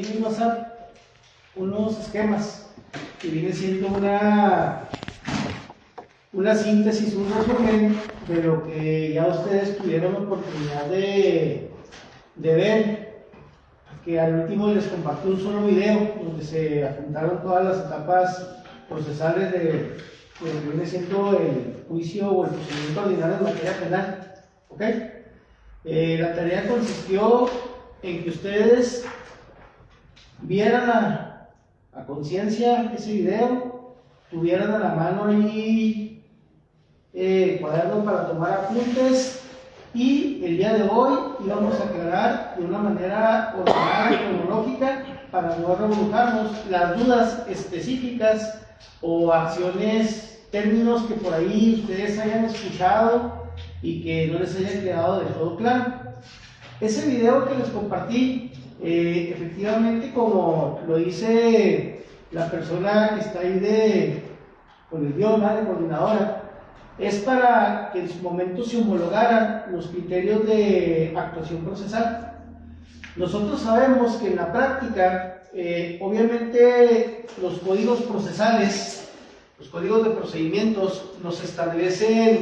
en WhatsApp unos esquemas que viene siendo una síntesis, un resumen de lo que ya ustedes tuvieron la oportunidad de ver, que al último les compartí un solo video donde se afrontaron todas las etapas procesales de lo que viene siendo el juicio o el procedimiento ordinario en materia penal. ¿Ok? La tarea consistió en que ustedes vieran a conciencia ese video, tuvieran a la mano ahí cuaderno para tomar apuntes, y el día de hoy íbamos a aclarar de una manera ordenada y cronológica para no revolucionarnos las dudas específicas o acciones, términos que por ahí ustedes hayan escuchado y que no les haya quedado de todo claro. Ese video que les compartí, efectivamente, como lo dice la persona que está ahí con el idioma de coordinadora, es para que en su momento se homologaran los criterios de actuación procesal. Nosotros sabemos que en la práctica, obviamente, los códigos procesales, los códigos de procedimientos, nos establecen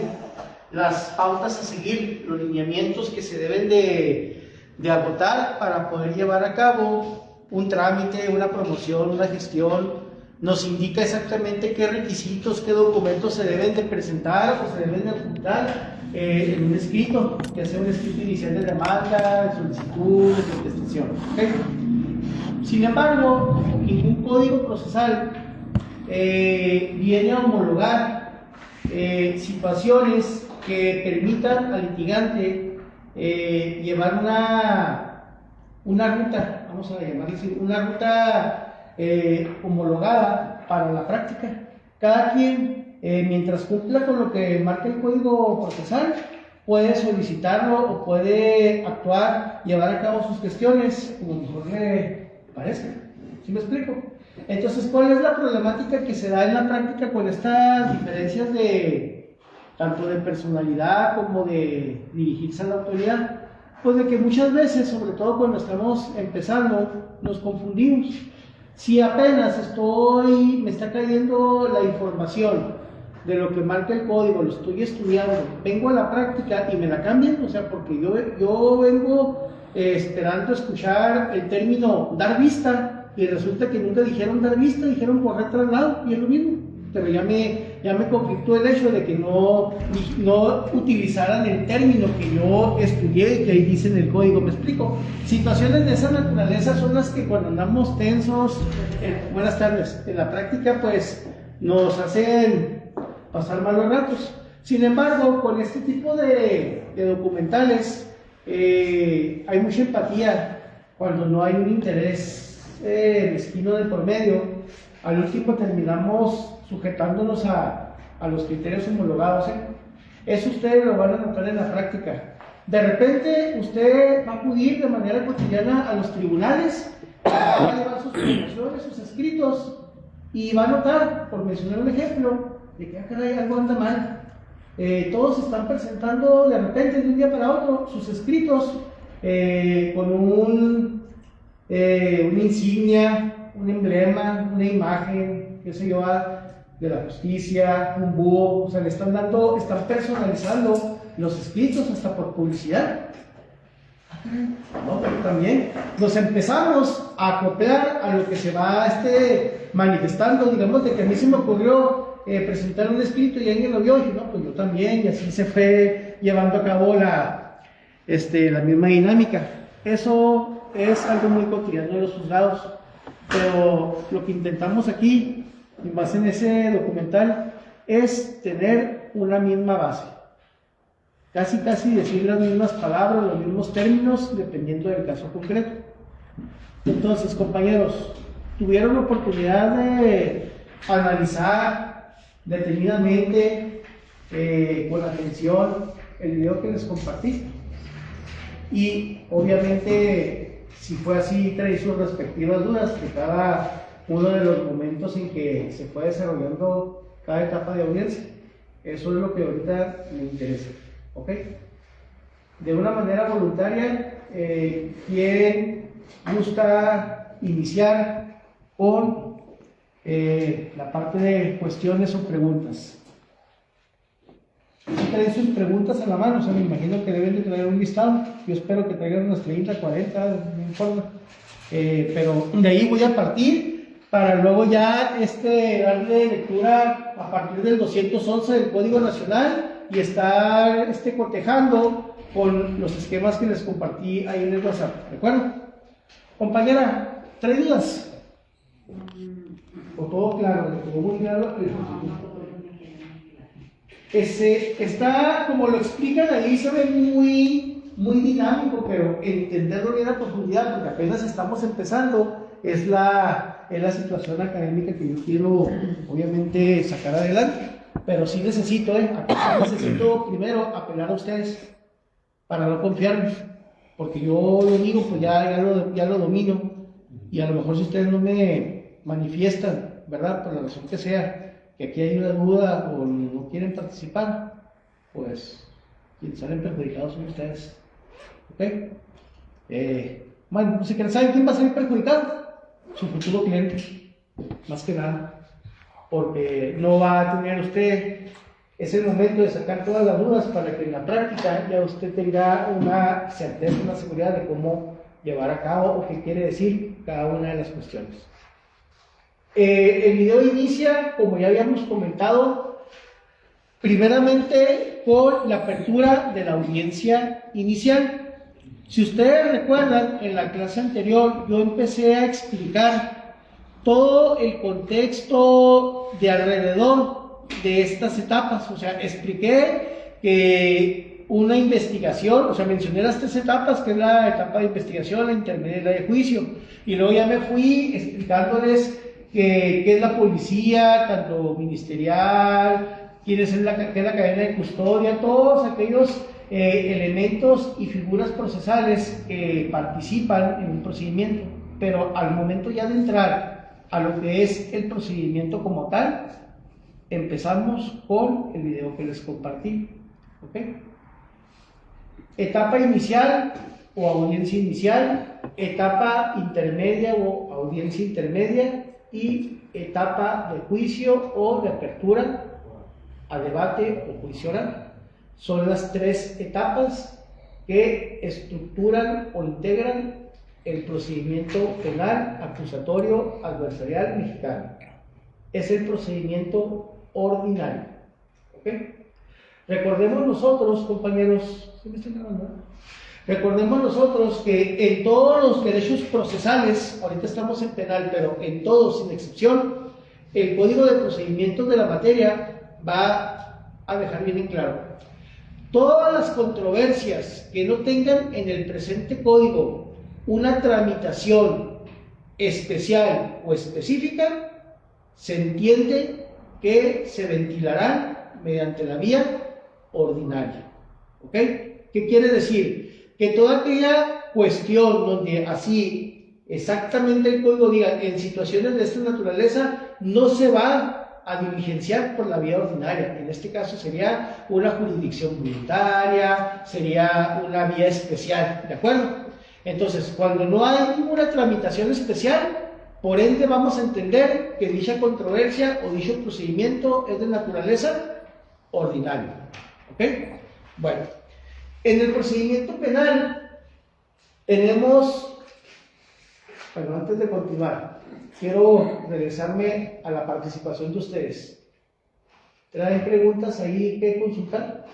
las pautas a seguir, los lineamientos que se deben de agotar para poder llevar a cabo un trámite, una promoción, una gestión. Nos indica exactamente qué requisitos, qué documentos se deben de presentar o se deben de adjuntar en un escrito, que sea un escrito inicial de demanda, de solicitud, de contestación. ¿Okay? Sin embargo, ningún código procesal viene a homologar situaciones que permitan al litigante llevar una ruta, vamos a llamarle así, una ruta homologada para la práctica. Cada quien, mientras cumpla con lo que marca el código procesal, puede solicitarlo o puede actuar, llevar a cabo sus gestiones como mejor le parezca. ¿Sí me explico? Entonces, ¿cuál es la problemática que se da en la práctica con estas diferencias tanto de personalidad como de dirigirse a la autoridad? Pues de que muchas veces, sobre todo cuando estamos empezando, nos confundimos. Si apenas me está cayendo la información de lo que marca el código, lo estoy estudiando, vengo a la práctica y me la cambian, o sea, porque yo vengo esperando escuchar el término dar vista, y resulta que nunca dijeron dar vista, dijeron correr traslado, y es lo mismo. Pero ya me conflictó el hecho de que no utilizaran el término que yo estudié y que ahí dice en el código. ¿Me explico? Situaciones de esa naturaleza son las que cuando andamos tensos, buenas tardes, en la práctica pues nos hacen pasar malos ratos. Sin embargo, con este tipo de documentales hay mucha empatía cuando no hay un interés mezquino de por medio. Al último terminamos sujetándonos a los criterios homologados. Eso ustedes lo van a notar en la práctica. De repente usted va a acudir de manera cotidiana a los tribunales, va a llevar sus promociones, sus escritos, y va a notar, por mencionar un ejemplo, de que caray, algo anda mal. Todos están presentando de repente, de un día para otro, sus escritos con una insignia, un emblema, una imagen, qué sé yo, de la justicia, un búho. O sea, están personalizando los escritos hasta por publicidad. No, pero también nos empezamos a acoplar a lo que se va manifestando. Digamos, de que a mí se me ocurrió presentar un escrito y alguien lo vio y dije, no, pues yo también, y así se fue llevando a cabo la misma dinámica. Eso es algo muy cotidiano de los juzgados, pero lo que intentamos aquí, y más en ese documental, es tener una misma base, casi decir las mismas palabras, los mismos términos, dependiendo del caso concreto. Entonces, compañeros, tuvieron la oportunidad de analizar detenidamente, con atención, el video que les compartí, y obviamente, si fue así, trae sus respectivas dudas de cada uno de los momentos en que se fue desarrollando cada etapa de audiencia. Eso es lo que ahorita me interesa. ¿Ok? De una manera voluntaria, quien gusta iniciar con la parte de cuestiones o preguntas. Si traen sus preguntas a la mano, o sea, me imagino que deben de traer un listado. Yo espero que traigan unas 30, 40, no importa. Pero de ahí voy a partir para luego ya darle lectura a partir del 211 del Código Nacional y estar cotejando con los esquemas que les compartí ahí en el WhatsApp. ¿De acuerdo? Compañera, ¿trae dudas? ¿O todo claro? ¿Todo muy claro? Está, como lo explican ahí, se ve muy dinámico, pero entenderlo bien a profundidad, porque apenas estamos empezando, es la situación académica que yo quiero, obviamente, sacar adelante. Pero sí necesito primero apelar a ustedes para no confiarme, porque yo lo digo, pues ya lo domino, y a lo mejor si ustedes no me manifiestan, ¿verdad? Por la razón que sea, que aquí hay una duda o no quieren participar, pues quienes salen perjudicados son ustedes. ¿Ok? Bueno, si saben quién va a salir perjudicado, su futuro cliente, más que nada, porque no va a tener usted ese momento de sacar todas las dudas para que en la práctica ya usted tenga una certeza, una seguridad de cómo llevar a cabo o qué quiere decir cada una de las cuestiones. El video inicia, como ya habíamos comentado, primeramente con la apertura de la audiencia inicial. Si ustedes recuerdan, en la clase anterior yo empecé a explicar todo el contexto de alrededor de estas etapas. O sea, expliqué que una investigación, o sea, mencioné las 3 etapas, que es la etapa de investigación, la intermedia y la de juicio. Y luego ya me fui explicándoles qué es la policía, tanto ministerial, qué es la cadena de custodia, todos aquellos elementos y figuras procesales que participan en un procedimiento. Pero al momento ya de entrar a lo que es el procedimiento como tal, empezamos con el video que les compartí. ¿Okay? Etapa inicial o audiencia inicial, etapa intermedia o audiencia intermedia, y etapa de juicio o de apertura a debate o juicio oral. Son las 3 etapas que estructuran o integran el procedimiento penal, acusatorio, adversarial mexicano. Es el procedimiento ordinario. ¿Okay? Recordemos nosotros, compañeros, ¿sí me están grabando? Recordemos nosotros que en todos los derechos procesales, ahorita estamos en penal, pero en todos, sin excepción, el Código de Procedimientos de la materia va a dejar bien en claro: todas las controversias que no tengan en el presente código una tramitación especial o específica, se entiende que se ventilarán mediante la vía ordinaria. ¿Ok? ¿Qué quiere decir? Que toda aquella cuestión donde así exactamente el código diga en situaciones de esta naturaleza no se va a diligenciar por la vía ordinaria. En este caso sería una jurisdicción voluntaria, sería una vía especial, ¿de acuerdo? Entonces, cuando no hay ninguna tramitación especial, por ende vamos a entender que dicha controversia o dicho procedimiento es de naturaleza ordinaria. ¿Ok? Bueno, en el procedimiento penal tenemos, bueno, antes de continuar, quiero regresarme a la participación de ustedes. ¿Traen preguntas ahí que consultar?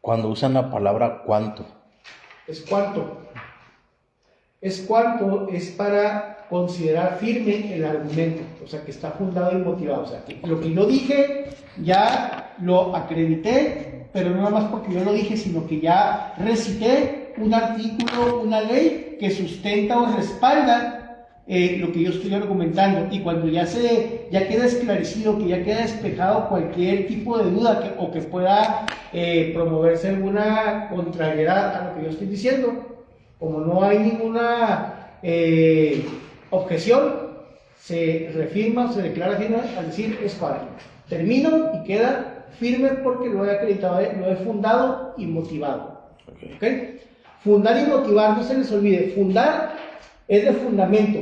Cuando usan la palabra cuánto. Es cuánto. Es cuánto, es para considerar firme el argumento, o sea, que está fundado y motivado. O sea, que lo que yo dije ya lo acredité, pero no nada más porque yo lo dije, sino que ya recité un artículo, una ley que sustenta o respalda lo que yo estoy argumentando. Y cuando ya queda esclarecido, que ya queda despejado cualquier tipo de duda o que pueda promoverse alguna contrariedad a lo que yo estoy diciendo, como no hay ninguna objeción, se refirma o se declara firme al decir es válido. Termino y queda firme porque lo he acreditado, lo he fundado y motivado. ¿Okay? Fundar y motivar, no se les olvide, fundar es de fundamento.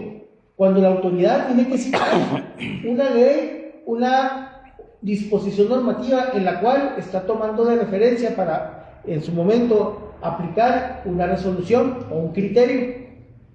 Cuando la autoridad tiene que citar una ley, una disposición normativa en la cual está tomando de referencia para, en su momento, aplicar una resolución o un criterio.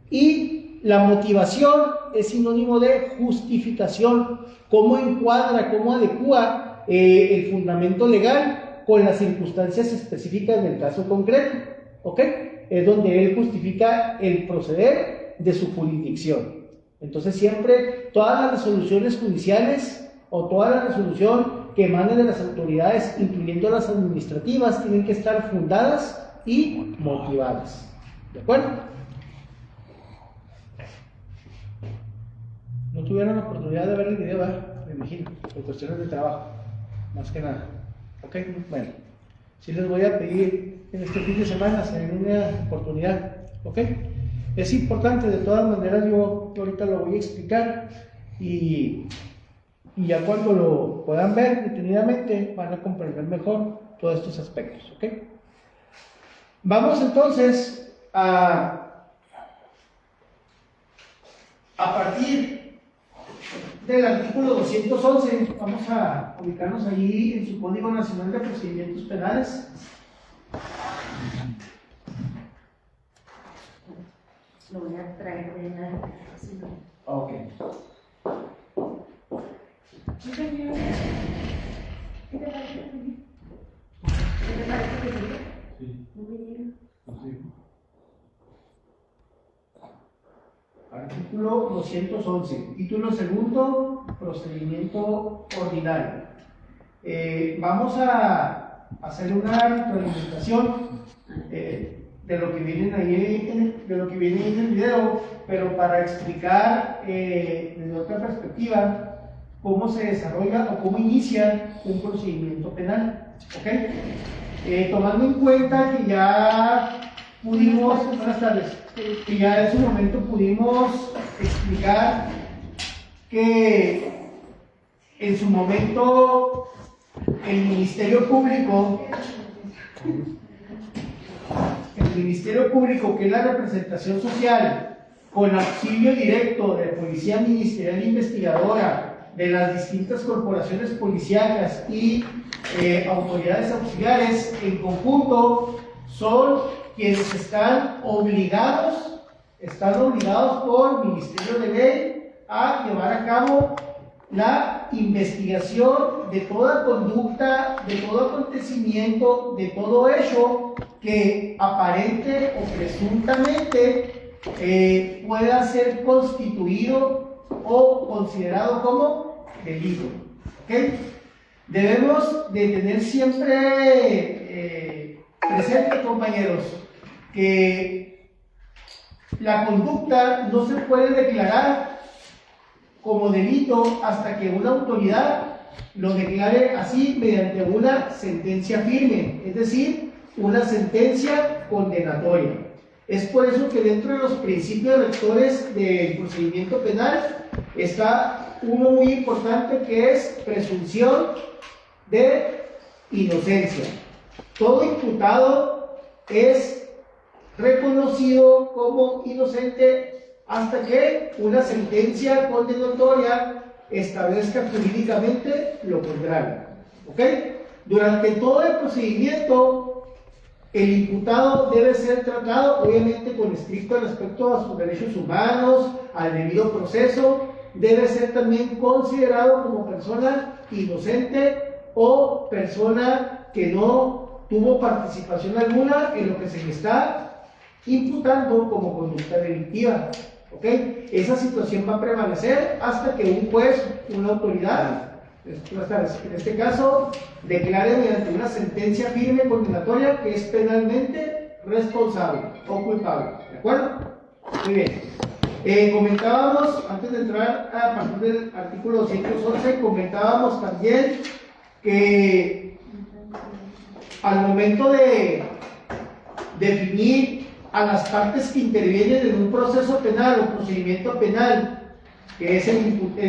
Y la motivación es sinónimo de justificación, cómo encuadra, cómo adecua el fundamento legal con las circunstancias específicas del caso concreto, ¿ok? Es donde él justifica el proceder de su jurisdicción. Entonces siempre todas las resoluciones judiciales o toda la resolución que emane de las autoridades, incluyendo las administrativas, tienen que estar fundadas y motivadas. ¿De acuerdo? No tuvieron la oportunidad de ver el video, ¿verdad? Me imagino, por cuestiones de trabajo, más que nada. ¿Ok? Bueno, sí les voy a pedir en este fin de semana, se den una oportunidad. ¿Ok? Es importante, de todas maneras, yo ahorita lo voy a explicar y ya cuando lo puedan ver detenidamente van a comprender mejor todos estos aspectos. ¿Ok? Vamos entonces a partir del artículo 211, vamos a ubicarnos allí en su Código Nacional de Procedimientos Penales. Lo voy a traer de la... Ok. ¿Qué te parece? ¿Qué te parece que diga? Sí. Muy bien. Artículo 211, título segundo, procedimiento ordinario. Vamos a hacer una retroalimentación de lo que viene ahí, de lo que viene en el video, pero para explicar desde otra perspectiva cómo se desarrolla o cómo inicia un procedimiento penal. ¿Ok? Tomando en cuenta que ya pudimos, buenas tardes, que ya en su momento pudimos explicar que en su momento el Ministerio Público, que es la representación social, con auxilio directo de la Policía Ministerial Investigadora, de las distintas corporaciones policíacas y autoridades auxiliares, en conjunto, son quienes están obligados por Ministerio de Ley a llevar a cabo la investigación de toda conducta, de todo acontecimiento, de todo hecho que aparente o presuntamente pueda ser constituido o considerado como delito. ¿Okay? Debemos de tener siempre presente, compañeros, que la conducta no se puede declarar como delito hasta que una autoridad lo declare así mediante una sentencia firme, es decir, una sentencia condenatoria. Es por eso que dentro de los principios rectores del procedimiento penal está uno muy importante, que es presunción de inocencia. Todo imputado es reconocido como inocente hasta que una sentencia condenatoria establezca jurídicamente lo contrario. ¿Ok? Durante todo el procedimiento, el imputado debe ser tratado, obviamente, con estricto respeto a sus derechos humanos, al debido proceso. Debe ser también considerado como persona inocente o persona que no tuvo participación alguna en lo que se le está imputando como conducta delictiva. ¿Ok? Esa situación va a prevalecer hasta que un juez, una autoridad, en este caso, declare mediante una sentencia firme condenatoria que es penalmente responsable o culpable. ¿De acuerdo? Muy bien. Comentábamos, antes de entrar a partir del artículo 211, comentábamos también que al momento de definir a las partes que intervienen en un proceso penal o procedimiento penal, que es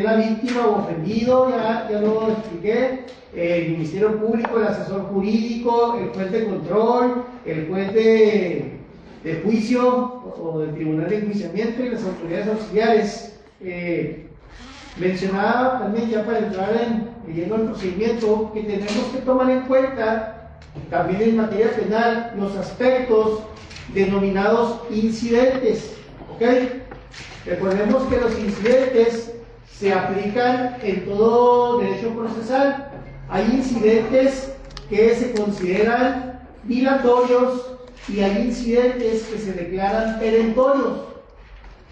la víctima o ofendido, ya lo expliqué, el Ministerio Público, el asesor jurídico, el juez de control, el juez de de juicio o del tribunal de enjuiciamiento y las autoridades auxiliares. Mencionaba también, ya para entrar en lleno al procedimiento, que tenemos que tomar en cuenta también en materia penal los aspectos denominados incidentes. ¿Ok? Recordemos que los incidentes se aplican en todo derecho procesal. Hay incidentes que se consideran dilatorios y hay incidentes que se declaran perentorios.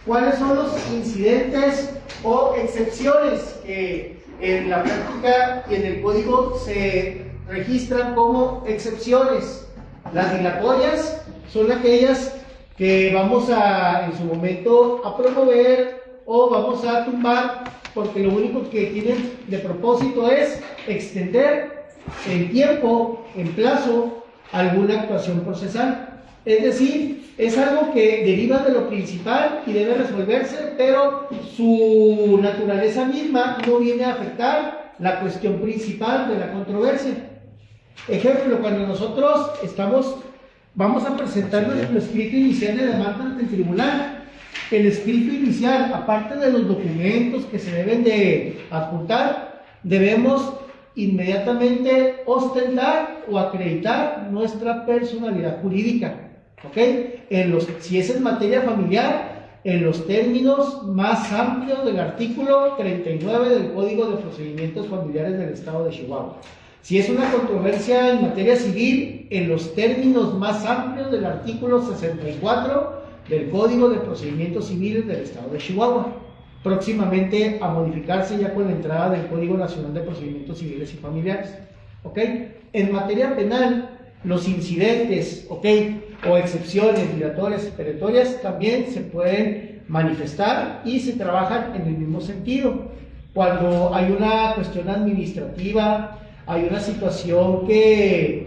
¿Cuáles son los incidentes o excepciones que en la práctica y en el código se registran como excepciones? Las dilatorias son aquellas que vamos a, en su momento, a promover o vamos a tumbar, porque lo único que tienen de propósito es extender en tiempo, en plazo, alguna actuación procesal. Es decir, es algo que deriva de lo principal y debe resolverse, pero su naturaleza misma no viene a afectar la cuestión principal de la controversia. Ejemplo, cuando nosotros vamos a presentar nuestro escrito inicial de demanda ante el tribunal. El escrito inicial, aparte de los documentos que se deben de adjuntar, debemos inmediatamente ostentar o acreditar nuestra personalidad jurídica. ¿Ok? Si es en materia familiar, en los términos más amplios del artículo 39 del Código de Procedimientos Familiares del Estado de Chihuahua. Si es una controversia en materia civil, en los términos más amplios del artículo 64 del Código de Procedimientos Civiles del Estado de Chihuahua, próximamente a modificarse ya con la entrada del Código Nacional de Procedimientos Civiles y Familiares. ¿Ok? En materia penal, los incidentes, ¿ok?, o excepciones dilatorias y perentorias también se pueden manifestar y se trabajan en el mismo sentido. Cuando hay una cuestión administrativa, hay una situación que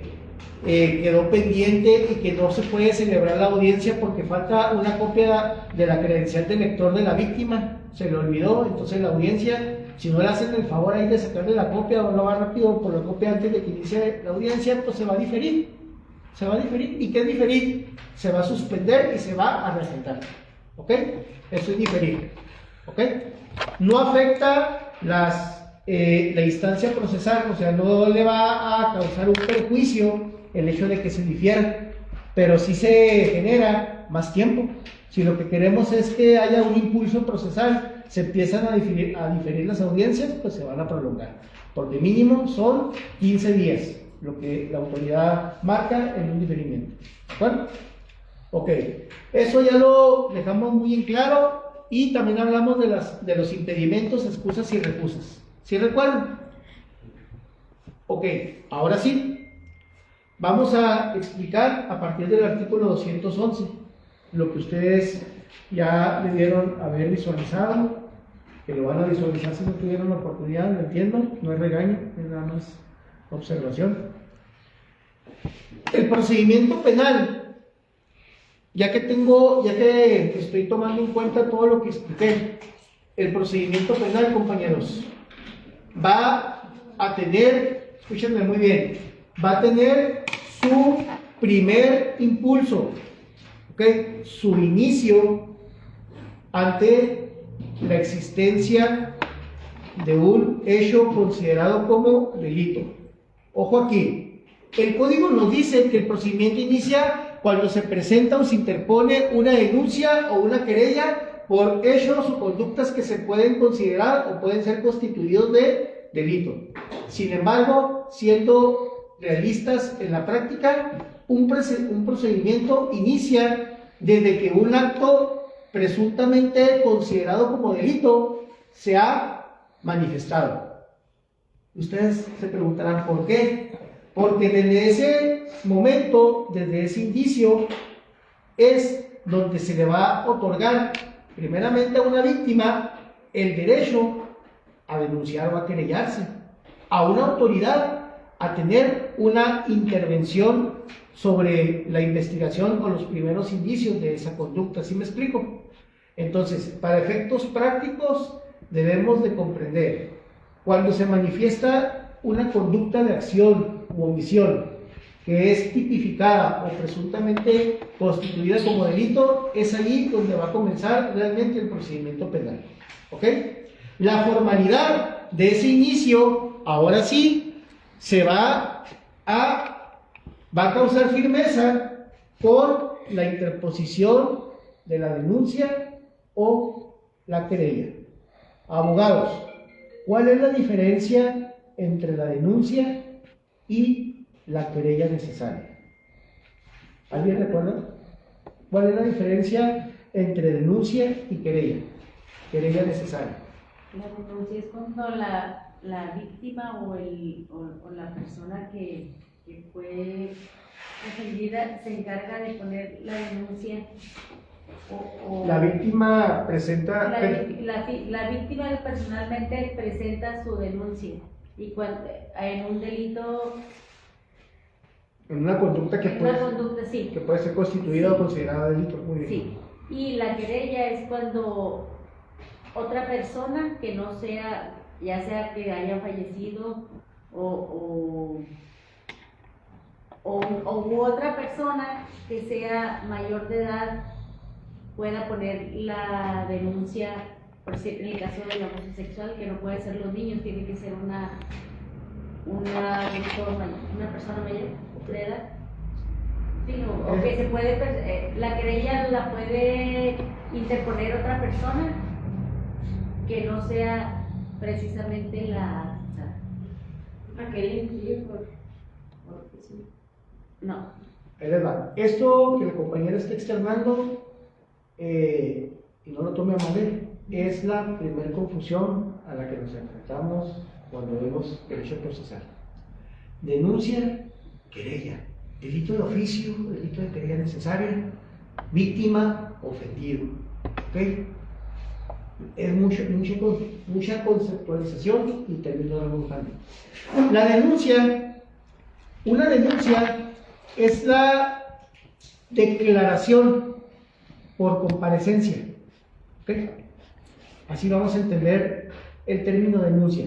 quedó pendiente y que no se puede celebrar la audiencia porque falta una copia de la credencial del lector de la víctima, se le olvidó, entonces la audiencia, si no le hacen el favor ahí de sacarle la copia o no va rápido por la copia antes de que inicie la audiencia, pues se va a diferir. Se va a diferir. ¿Y qué es diferir? Se va a suspender y se va a reagendar. ¿Ok? Eso es diferir. ¿Ok? No afecta la instancia procesal, o sea, no le va a causar un perjuicio el hecho de que se difiera, pero sí se genera más tiempo. Si lo que queremos es que haya un impulso procesal, se empiezan a diferir las audiencias, pues se van a prolongar. Porque mínimo son 15 días, lo que la autoridad marca en un diferimiento. ¿De acuerdo? Ok, eso ya lo dejamos muy en claro y también hablamos de los impedimentos, excusas y recusas. ¿Sí recuerdan? Ok, ahora sí. Vamos a explicar a partir del artículo 211 lo que ustedes ya debieron haber visualizado, que lo van a visualizar si no tuvieron la oportunidad, lo entiendo, no es regaño, es nada más observación. El procedimiento penal, ya que estoy tomando en cuenta todo lo que expliqué, el procedimiento penal, compañeros, va a tener, escúchenme muy bien, va a tener su primer impulso, ¿okay?, su inicio ante la existencia de un hecho considerado como delito. Ojo aquí, el código nos dice que el procedimiento inicia cuando se presenta o se interpone una denuncia o una querella por hechos o conductas que se pueden considerar o pueden ser constituidos de delito. Sin embargo, siendo realistas en la práctica, un procedimiento inicia desde que un acto presuntamente considerado como delito se ha manifestado. Ustedes se preguntarán ¿por qué? Porque desde ese momento, desde ese indicio, es donde se le va a otorgar primeramente a una víctima el derecho a denunciar o a querellarse, a una autoridad a tener una intervención sobre la investigación o los primeros indicios de esa conducta. ¿Sí me explico? Entonces, para efectos prácticos debemos de comprender cuando se manifiesta una conducta de acción u omisión que es tipificada o presuntamente constituida como delito, es ahí donde va a comenzar realmente el procedimiento penal. ¿Ok? La formalidad de ese inicio, ahora sí, va a causar firmeza con la interposición de la denuncia o la querella. Abogados, ¿cuál es la diferencia entre la denuncia y la querella necesaria? ¿Alguien recuerda? ¿Cuál es la diferencia entre denuncia y querella? Querella necesaria. La denuncia es cuando la víctima o la persona que fue ofendida se encarga de poner la denuncia. La víctima presenta... La víctima personalmente presenta su denuncia y cuando en un delito, En una conducta que sí. que puede ser constituida o considerada delito. Muy bien. Sí. Y la querella es cuando otra persona que no sea, ya sea que haya fallecido u otra persona que sea mayor de edad pueda poner la denuncia, por si en el caso del abuso sexual, que no puede ser los niños, tiene que ser una persona mayor de edad. Sí, o que se puede, la querella la puede interponer otra persona que no sea precisamente la querella incluye porque sí. No. Es verdad. Esto que la compañera está externando, y no lo tome a mal, es la primera confusión a la que nos enfrentamos cuando vemos derecho procesal. Denuncia, querella, delito de oficio, delito de querella necesaria, víctima, ofendido. ¿Ok? Es mucha conceptualización y termino rebuscando. La denuncia, una denuncia es la declaración por comparecencia. ¿Ok? Así vamos a entender el término denuncia.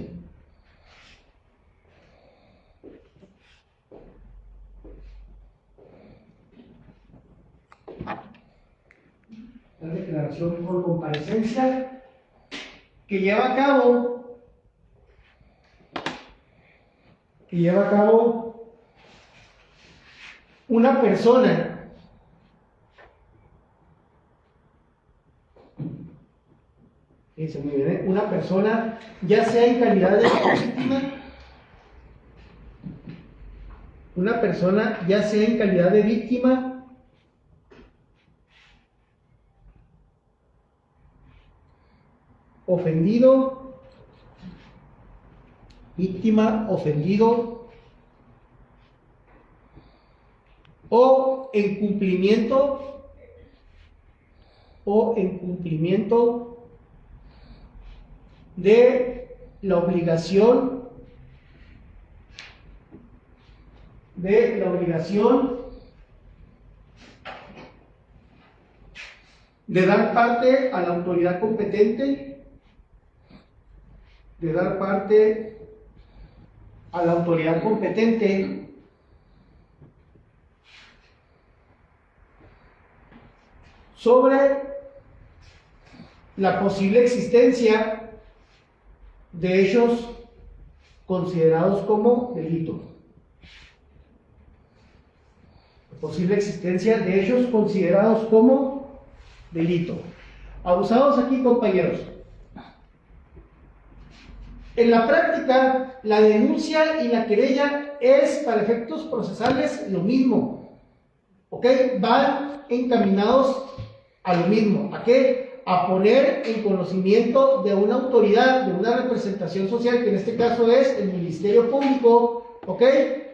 La declaración por comparecencia que lleva a cabo una persona Dice muy bien, una persona, ya sea en calidad de víctima, una persona, ya sea en calidad de víctima, ofendido, víctima, ofendido, o en cumplimiento de la obligación de dar parte a la autoridad competente, sobre la posible existencia de hechos considerados como delito. Posible existencia de hechos considerados como delito. Abusados aquí, compañeros. En la práctica, la denuncia y la querella es, para efectos procesales, lo mismo. ¿Ok? Van encaminados a lo mismo. ¿A qué? A poner en conocimiento de una autoridad, de una representación social, que en este caso es el Ministerio Público, ¿ok?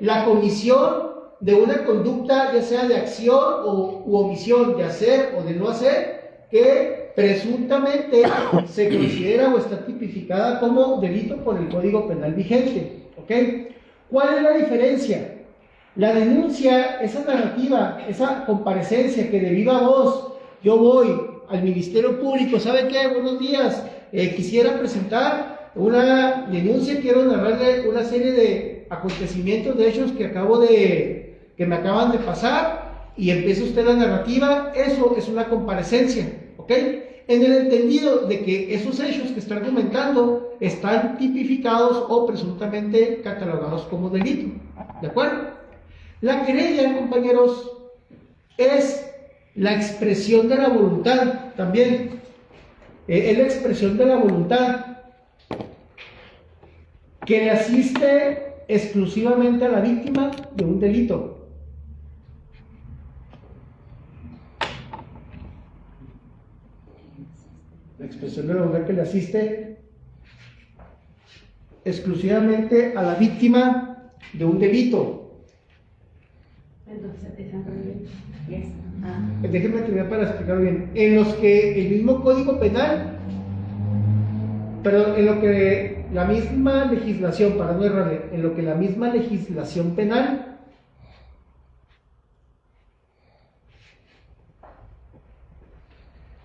La comisión de una conducta, ya sea de acción u omisión, de hacer o de no hacer, que presuntamente se considera o está tipificada como delito por el Código Penal vigente, ¿ok? ¿Cuál es la diferencia? La denuncia, esa narrativa, esa comparecencia que de viva voz yo voy al Ministerio Público, ¿sabe qué? Buenos días, quisiera presentar una denuncia, quiero narrarle una serie de acontecimientos, de hechos que acabo de que me acaban de pasar y empieza usted la narrativa, eso es una comparecencia, ¿ok? En el entendido de que esos hechos que está argumentando están tipificados o presuntamente catalogados como delito, ¿de acuerdo? La querella, compañeros, es la expresión de la voluntad también, es la expresión de la voluntad que le asiste exclusivamente a la víctima de un delito. La expresión de la voluntad que le asiste exclusivamente a la víctima de un delito. Entonces, yes. Déjenme terminar para explicarlo bien. En los que el mismo Código Penal, pero en lo que la misma legislación, para no errarle, en lo que la misma legislación penal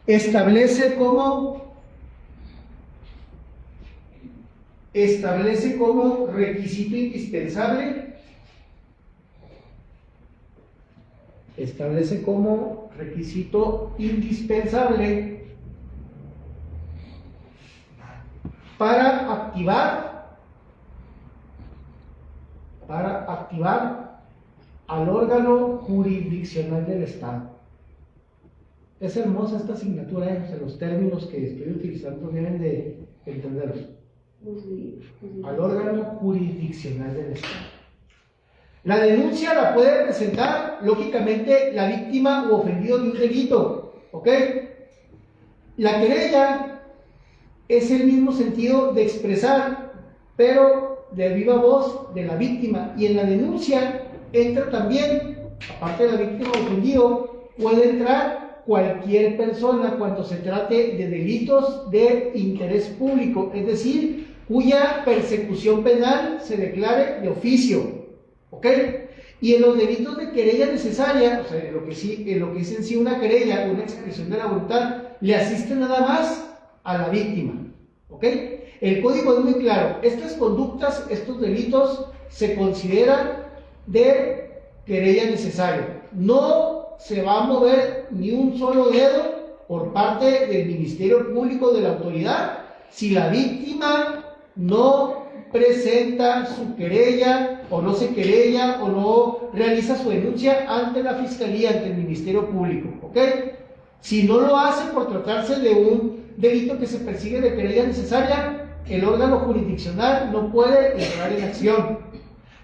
establece como requisito indispensable, para activar al órgano jurisdiccional del Estado. Es hermosa esta asignatura, o sea, los términos que estoy utilizando deben de entenderlos. Al órgano jurisdiccional del Estado. La denuncia la puede presentar, lógicamente, la víctima u ofendido de un delito, ¿ok? La querella es el mismo sentido de expresar, pero de viva voz de la víctima. Y en la denuncia entra también, aparte de la víctima o ofendido, puede entrar cualquier persona cuando se trate de delitos de interés público, es decir, cuya persecución penal se declare de oficio, ¿ok? Y en los delitos de querella necesaria, o sea, en lo que es en sí una querella, una expresión de la voluntad, le asiste nada más a la víctima, ¿ok? El código es muy claro, estas conductas, estos delitos se consideran de querella necesaria. No se va a mover ni un solo dedo por parte del Ministerio Público, de la autoridad, si la víctima no presenta su querella o no se querella o no realiza su denuncia ante la Fiscalía, ante el Ministerio Público, ¿ok? Si no lo hace por tratarse de un delito que se persigue de querella necesaria, el órgano jurisdiccional no puede entrar en acción.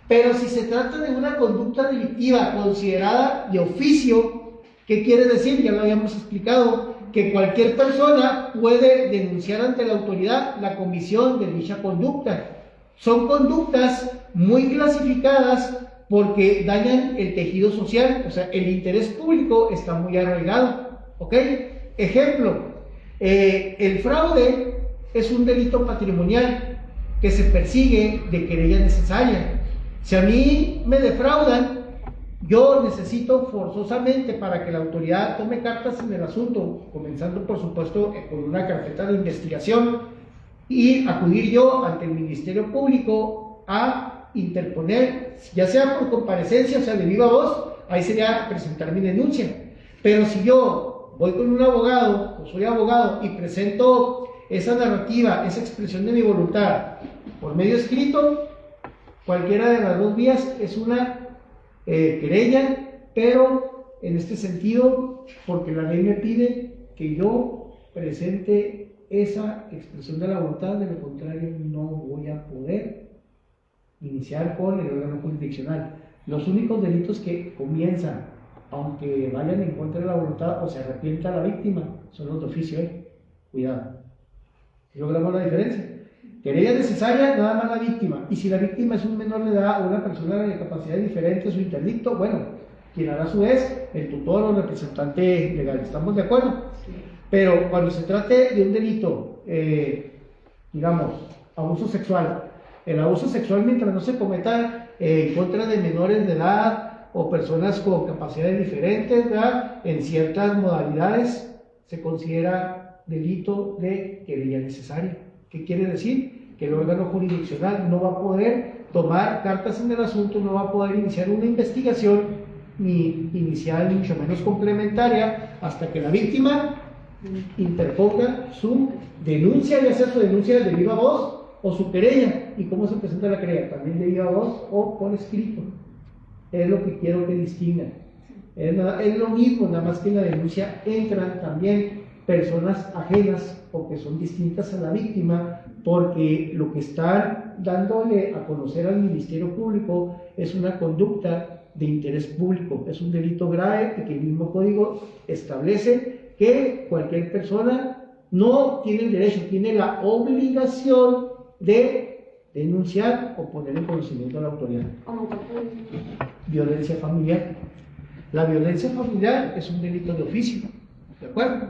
Pero si se trata de una conducta delictiva considerada de oficio, ¿qué quiere decir? Ya lo habíamos explicado, que cualquier persona puede denunciar ante la autoridad la comisión de dicha conducta. Son conductas muy clasificadas porque dañan el tejido social, o sea, el interés público está muy arraigado, ¿ok? Ejemplo, el fraude es un delito patrimonial que se persigue de querella necesaria. Si a mí me defraudan, yo necesito forzosamente, para que la autoridad tome cartas en el asunto, comenzando por supuesto con una carpeta de investigación, y acudir yo ante el Ministerio Público a interponer, ya sea por comparecencia, o sea, de viva voz, ahí sería presentar mi denuncia. Pero si yo voy con un abogado, o soy abogado, y presento esa narrativa, esa expresión de mi voluntad por medio escrito, cualquiera de las dos vías es una querella, pero en este sentido, porque la ley me pide que yo presente esa expresión de la voluntad, de lo contrario no voy a poder iniciar con el órgano jurisdiccional. Los únicos delitos que comienzan, aunque vayan en contra de la voluntad o se arrepienta la víctima, son los de oficio, cuidado. ¿Sí logramos la diferencia? Querella necesaria, nada más la víctima. Y si la víctima es un menor de edad o una persona de capacidades diferentes o interdicto, bueno, quien hará a su vez el tutor o el representante legal. ¿Estamos de acuerdo? Sí. Pero cuando se trate de un delito, digamos, abuso sexual, el abuso sexual, mientras no se cometa en contra de menores de edad o personas con capacidades diferentes, ¿verdad?, en ciertas modalidades, se considera delito de querella necesaria. ¿Qué quiere decir? Que el órgano jurisdiccional no va a poder tomar cartas en el asunto, no va a poder iniciar una investigación ni inicial ni mucho menos complementaria hasta que la víctima interponga su denuncia, ya sea su denuncia de viva voz o su querella. ¿Y cómo se presenta la querella? También de viva voz o por escrito. Es lo que quiero que distingan. Es lo mismo, nada más que en la denuncia entran también personas ajenas o que son distintas a la víctima, porque lo que están dándole a conocer al Ministerio Público es una conducta de interés público, es un delito grave y que el mismo código establece que cualquier persona no tiene el derecho, tiene la obligación de denunciar o poner en conocimiento a la autoridad. Violencia familiar. La violencia familiar es un delito de oficio, ¿de acuerdo?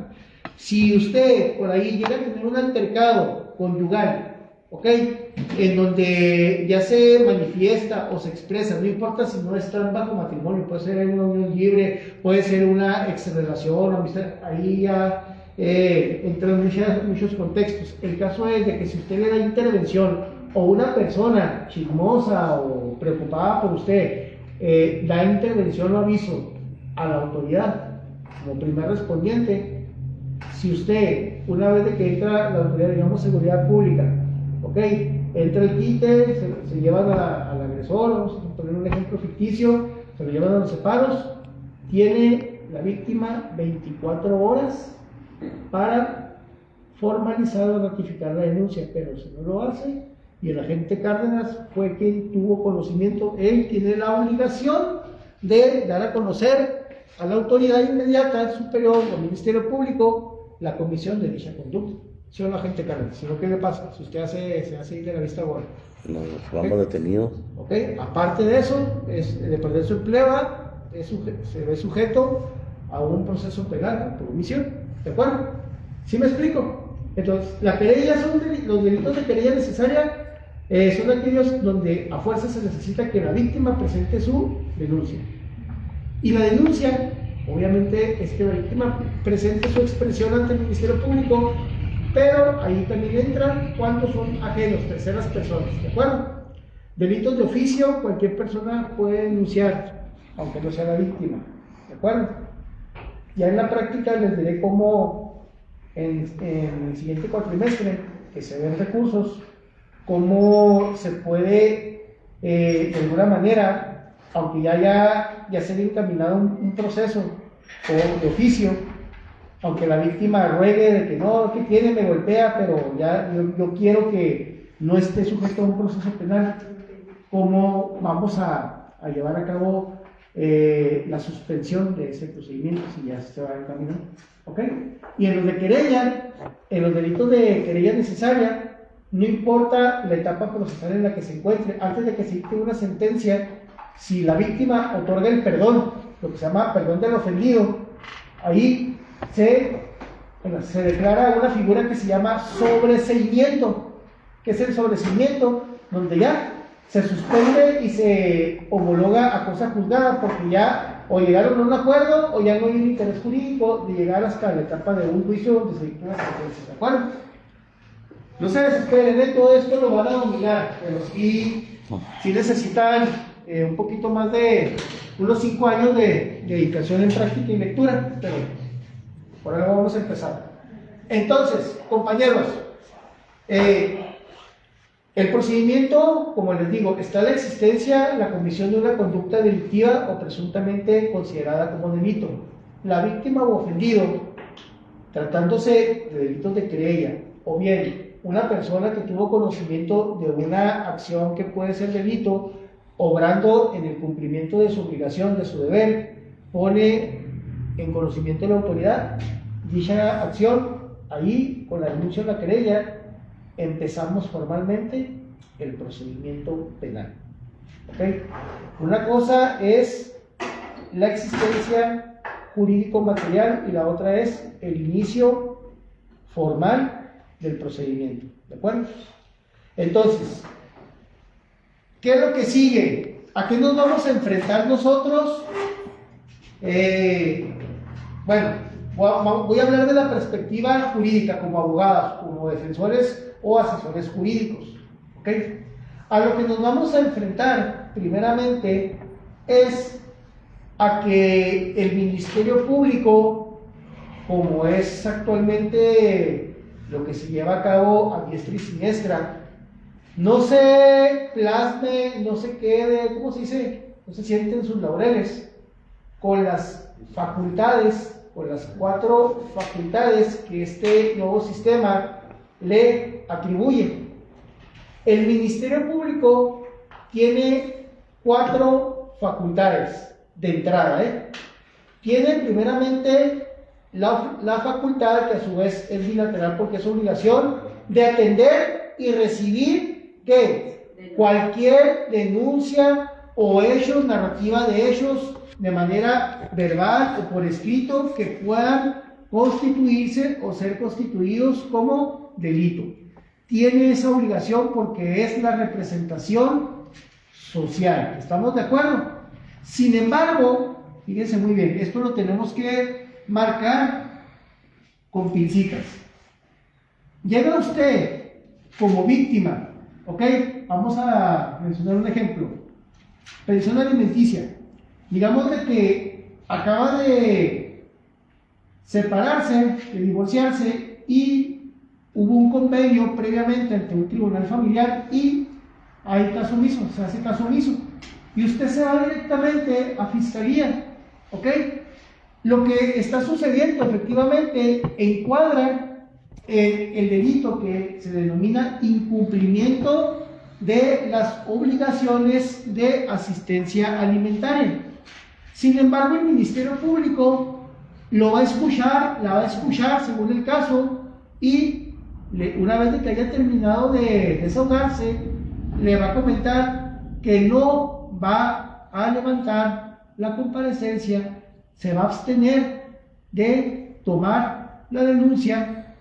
Si usted por ahí llega a tener un altercado conyugal, ¿ok? En donde ya se manifiesta o se expresa, no importa si no están bajo matrimonio, puede ser una unión libre, puede ser una exrelación, amistad, ahí ya entran muchos contextos. El caso es de que si usted le da intervención o una persona chismosa o preocupada por usted da intervención o aviso a la autoridad como primer respondiente, si usted, una vez de que entra la autoridad, digamos seguridad pública, ¿ok? Entra el quite, se llevan al agresor, vamos a poner un ejemplo ficticio, se lo llevan a los separos, tiene la víctima 24 horas para formalizar o ratificar la denuncia, pero si no lo hace, y el agente Cárdenas fue quien tuvo conocimiento, él tiene la obligación de dar a conocer a la autoridad inmediata superior o Ministerio Público la comisión de dicha conducta. ¿Sí o no, agente Cárdenas? Si no, ¿qué le pasa? Si usted se hace ir de la vista gorda. Nos vamos detenidos. ¿Ok? Aparte de eso, de perder su empleo, se ve sujeto a un proceso penal por omisión. ¿De acuerdo? ¿Sí me explico? Entonces, la querella los delitos de querella necesaria son aquellos donde a fuerza se necesita que la víctima presente su denuncia. Y la denuncia, obviamente, es que la víctima presente su expresión ante el Ministerio Público, pero ahí también entran cuando son ajenos, terceras personas, ¿de acuerdo? Delitos de oficio, cualquier persona puede denunciar, aunque no sea la víctima, ¿de acuerdo? Ya en la práctica les diré cómo en el siguiente cuatrimestre, que se ven recursos, cómo se puede, de alguna manera, aunque ya se haya encaminado un proceso o de oficio, aunque la víctima ruegue de que no, que tiene, me golpea, pero ya yo quiero que no esté sujeto a un proceso penal, cómo vamos a llevar a cabo la suspensión de ese procedimiento si ya se va a encaminar. ¿Ok? Y en los de querella, en los delitos de querella necesaria, no importa la etapa procesal en la que se encuentre, antes de que se dicte una sentencia, si la víctima otorga el perdón, lo que se llama perdón del ofendido, ahí se declara una figura que se llama sobreseimiento. ¿Qué es el sobreseimiento? Donde ya se suspende y se homologa a cosa juzgada, porque ya o llegaron a un acuerdo o ya no hay un interés jurídico de llegar hasta la etapa de un juicio donde se dicta una sentencia. ¿De acuerdo? No se desesperen, todo esto lo van a dominar, pero sí necesitan un poquito más de unos 5 años de dedicación en práctica y lectura, pero por ahora vamos a empezar. Entonces, compañeros, el procedimiento, como les digo, está la existencia, la comisión de una conducta delictiva o presuntamente considerada como delito. La víctima o ofendido, tratándose de delitos de querella, o bien una persona que tuvo conocimiento de una acción que puede ser delito, obrando en el cumplimiento de su obligación, de su deber, pone en conocimiento de la autoridad dicha acción. Ahí, con la denuncia o la querella, empezamos formalmente el procedimiento penal. ¿Okay? Una cosa es la existencia jurídico-material y la otra es el inicio formal del procedimiento. ¿De acuerdo? Entonces, ¿qué es lo que sigue? ¿A qué nos vamos a enfrentar nosotros? Bueno, voy a hablar de la perspectiva jurídica como abogados, como defensores o asesores jurídicos. ¿Okay? A lo que nos vamos a enfrentar, primeramente, es a que el Ministerio Público, como es actualmente lo que se lleva a cabo a diestra y siniestra, no se plasme, no se quede, ¿cómo se dice? No se siente en sus laureles con las facultades, con las 4 facultades que este nuevo sistema le atribuye. El Ministerio Público tiene 4 facultades de entrada. Tiene primeramente la facultad, que a su vez es bilateral porque es obligación, de atender y recibir cualquier denuncia o hechos, narrativa de hechos, de manera verbal o por escrito, que puedan constituirse o ser constituidos como delito. Tiene esa obligación porque es la representación social. ¿Estamos de acuerdo? Sin embargo, fíjense muy bien, esto lo tenemos que marcar con pincitas. Llega usted como víctima, ¿ok? Vamos a mencionar un ejemplo. Pensión alimenticia. Digamos de que acaba de separarse, de divorciarse, y hubo un convenio previamente ante un tribunal familiar y hay caso omiso, se hace caso omiso. Y usted se va directamente a fiscalía, ¿ok? Lo que está sucediendo efectivamente encuadra el delito que se denomina incumplimiento de las obligaciones de asistencia alimentaria. Sin embargo, el Ministerio Público lo va a escuchar, la va a escuchar según el caso, y una vez que haya terminado de desahogarse, le va a comentar que no va a levantar la comparecencia, se va a abstener de tomar la denuncia.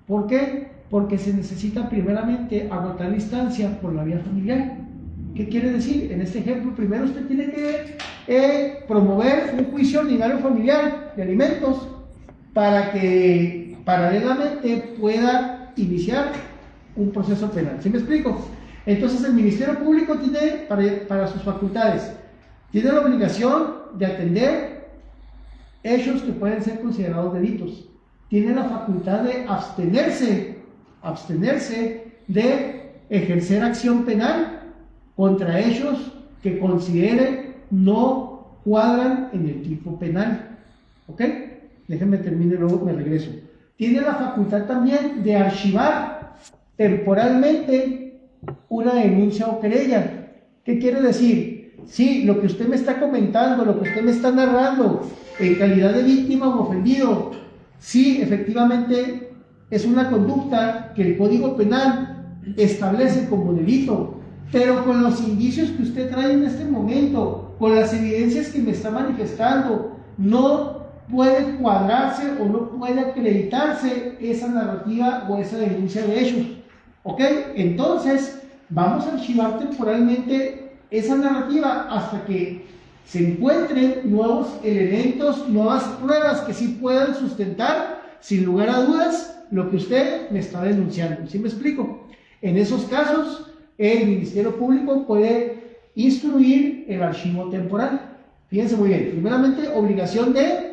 ¿Por qué? Porque se necesita primeramente agotar la instancia por la vía familiar. ¿Qué quiere decir? En este ejemplo, primero usted tiene que promover un juicio ordinario familiar de alimentos para que paralelamente pueda iniciar un proceso penal. ¿Sí me explico? Entonces el Ministerio Público tiene para sus facultades, tiene la obligación de atender hechos que pueden ser considerados delitos. Tiene la facultad de abstenerse de ejercer acción penal contra hechos que considere no cuadran en el tipo penal. ¿Ok? Déjenme terminar y luego me regreso. Tiene la facultad también de archivar temporalmente una denuncia o querella. ¿Qué quiere decir? Sí, lo que usted me está comentando, lo que usted me está narrando en calidad de víctima o ofendido, sí, efectivamente es una conducta que el Código Penal establece como delito, pero con los indicios que usted trae en este momento, con las evidencias que me está manifestando, no puede cuadrarse o no puede acreditarse esa narrativa o esa denuncia de hechos. ¿Ok? Entonces, vamos a archivar temporalmente esa narrativa hasta que se encuentren nuevos elementos, nuevas pruebas que sí puedan sustentar, sin lugar a dudas, lo que usted me está denunciando. ¿Sí me explico? En esos casos, el Ministerio Público puede instruir el archivo temporal. Fíjense muy bien. Primeramente, obligación de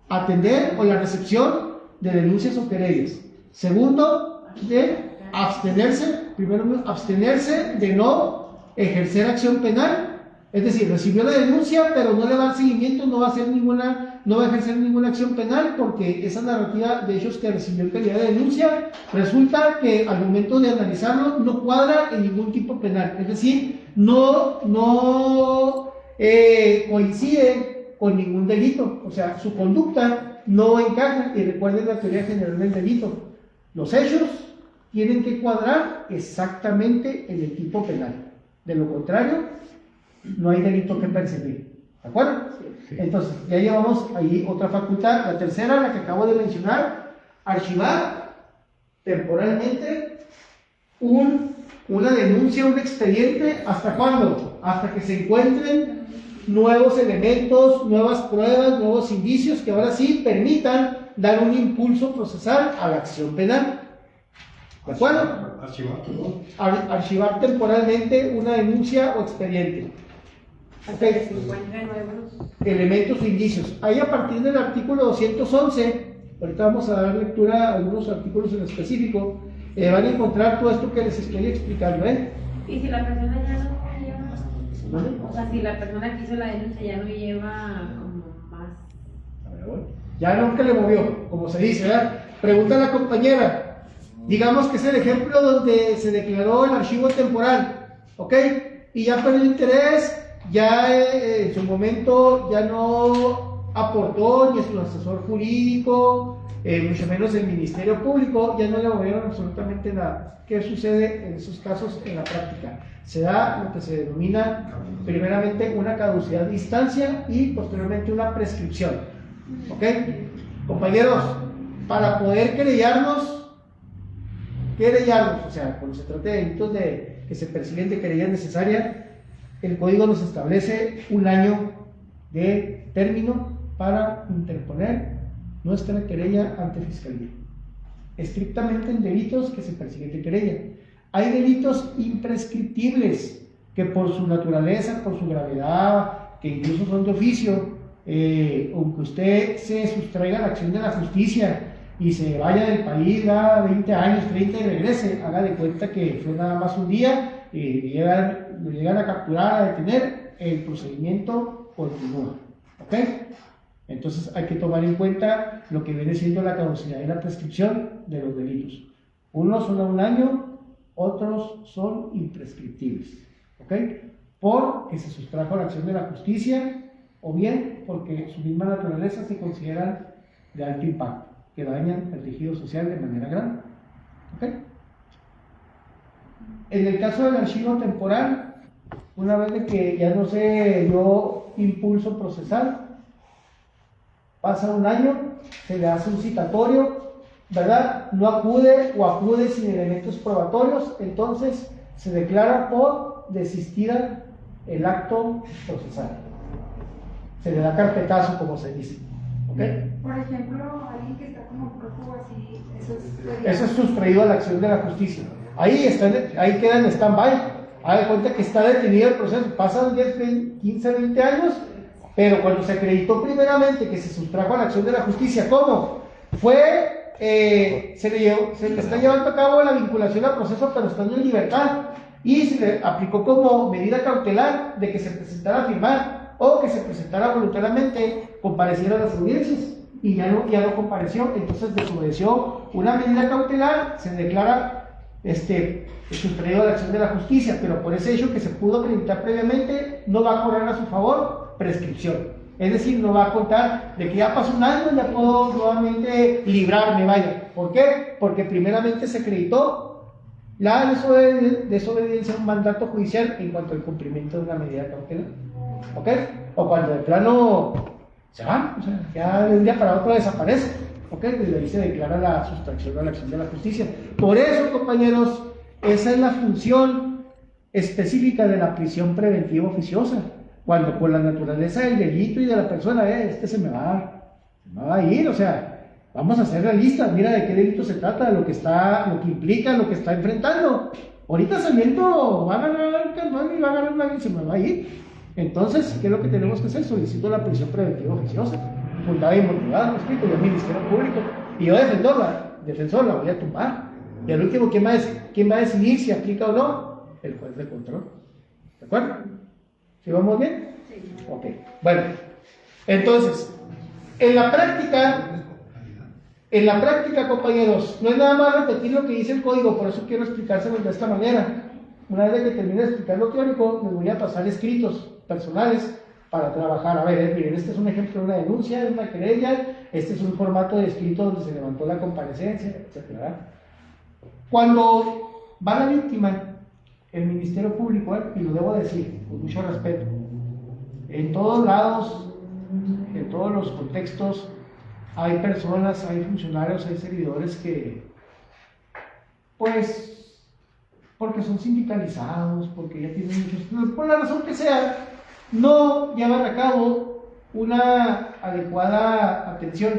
atender o la recepción de denuncias o querellas. Segundo, de abstenerse. Primero, abstenerse de no ejercer acción penal. Es decir, recibió la denuncia, pero no le va a dar seguimiento, no va a ejercer ninguna acción penal, porque esa narrativa de hechos que recibió en calidad de denuncia resulta que al momento de analizarlo no cuadra en ningún tipo penal. Es decir, no coincide con ningún delito. O sea, su conducta no encaja. Y recuerden la teoría general del delito. Los hechos tienen que cuadrar exactamente en el tipo penal. De lo contrario, no hay delito que perseguir. ¿De acuerdo? Sí. Entonces, ya llevamos ahí otra facultad. La tercera, la que acabo de mencionar, archivar temporalmente una denuncia, un expediente. ¿Hasta cuándo? Hasta que se encuentren nuevos elementos, nuevas pruebas, nuevos indicios que ahora sí permitan dar un impulso procesal a la acción penal. ¿De acuerdo? Archivar, perdón. Archivar temporalmente una denuncia o expediente. Hasta que se encuentren nuevos. Elementos o indicios. Ahí a partir del artículo 211, ahorita vamos a dar lectura a algunos artículos en específico, van a encontrar todo esto que les estoy explicando, ¿eh? Y si la persona ya no lleva, ¿Vale? o sea, si la persona que hizo la denuncia ya no lleva como más. A ver, bueno. Ya nunca le movió, como se dice, ¿verdad? Pregunta a la compañera. Digamos que es el ejemplo donde se declaró el archivo temporal, ¿ok? Y ya perdió interés, ya en su momento ya no aportó ni a su asesor jurídico, mucho menos el Ministerio Público, ya no le movieron absolutamente nada. ¿Qué sucede en esos casos en la práctica? Se da lo que se denomina primeramente una caducidad de instancia y posteriormente una prescripción. ¿Ok? Compañeros, para poder querellarnos, o sea, cuando se trata de delitos que se persiguen de querella necesaria, el código nos establece un año de término para interponer nuestra querella ante fiscalía. Estrictamente en delitos que se persiguen de querella. Hay delitos imprescriptibles que por su naturaleza, por su gravedad, que incluso son de oficio, aunque usted se sustraiga a la acción de la justicia y se vaya del país, va 20 años, 30 y regrese, haga de cuenta que fue nada más un día, lo llegan a capturar, a detener, el procedimiento continúa. ¿Ok? Entonces hay que tomar en cuenta lo que viene siendo la caducidad y la prescripción de los delitos. Unos son a un año, otros son imprescriptibles. ¿Ok? Porque se sustrajo a la acción de la justicia o bien porque su misma naturaleza se consideran de alto impacto, que dañan el tejido social de manera grave. ¿Ok? En el caso del archivo temporal, una vez de que ya no se dio impulso procesal, pasa un año, se le hace un citatorio, ¿verdad? No acude o acude sin elementos probatorios, entonces se declara por desistida el acto procesal. Se le da carpetazo, como se dice. ¿Okay? Por ejemplo, alguien que está como prófugo así, eso es sustraído a la acción de la justicia. Ahí queda en stand-by. Haga cuenta que está detenido el proceso. Pasan 10, 15, 20 años, pero cuando se acreditó primeramente que se sustrajo a la acción de la justicia, ¿cómo? Se le está llevando a cabo la vinculación al proceso, pero estando en libertad. Y se le aplicó como medida cautelar de que se presentara a firmar o que se presentara voluntariamente, compareciera a las audiencias y ya no compareció, entonces desobedeció una medida cautelar, se declara sustraído a la acción de la justicia, pero por ese hecho que se pudo acreditar previamente, no va a correr a su favor prescripción. Es decir, no va a contar de que ya pasó un año, ya puedo nuevamente librarme, vaya. ¿Por qué? Porque primeramente se acreditó la desobediencia a un mandato judicial en cuanto al cumplimiento de una medida cautelar. ¿Ok? O cuando de plano se van, o sea, ya de un día para otro desaparece. ¿Ok? Desde ahí se declara la sustracción a la acción de la justicia. Por eso, compañeros, esa es la función específica de la prisión preventiva oficiosa. Cuando por la naturaleza del delito y de la persona, se me va a ir, o sea, vamos a ser realistas, mira de qué delito se trata, lo que implica, lo que está enfrentando. Ahorita saliendo va a ganar y va a ganar nadie, se me va a ir. Entonces, ¿qué es lo que tenemos que hacer? Solicito la prisión preventiva oficiosa, fundada y motivada, escrito yo al Ministerio Público, y yo defensor la voy a tumbar. Y al último, ¿quién va a decidir si aplica o no? El juez de control. ¿De acuerdo? ¿Sí vamos bien? Sí. Ok. Bueno, entonces, en la práctica, compañeros, no es nada más repetir lo que dice el código, por eso quiero explicárselo de esta manera. Una vez que termine de explicar lo teórico, les voy a pasar escritos personales para trabajar. A ver, miren, este es un ejemplo de una denuncia, de una querella, este es un formato de escrito donde se levantó la comparecencia, etc. Cuando va la víctima, el Ministerio Público, y lo debo decir con mucho respeto, en todos lados, en todos los contextos, hay personas, hay funcionarios, hay servidores que, pues, porque son sindicalizados, porque ya tienen muchos, por la razón que sea, no llevan a cabo una adecuada atención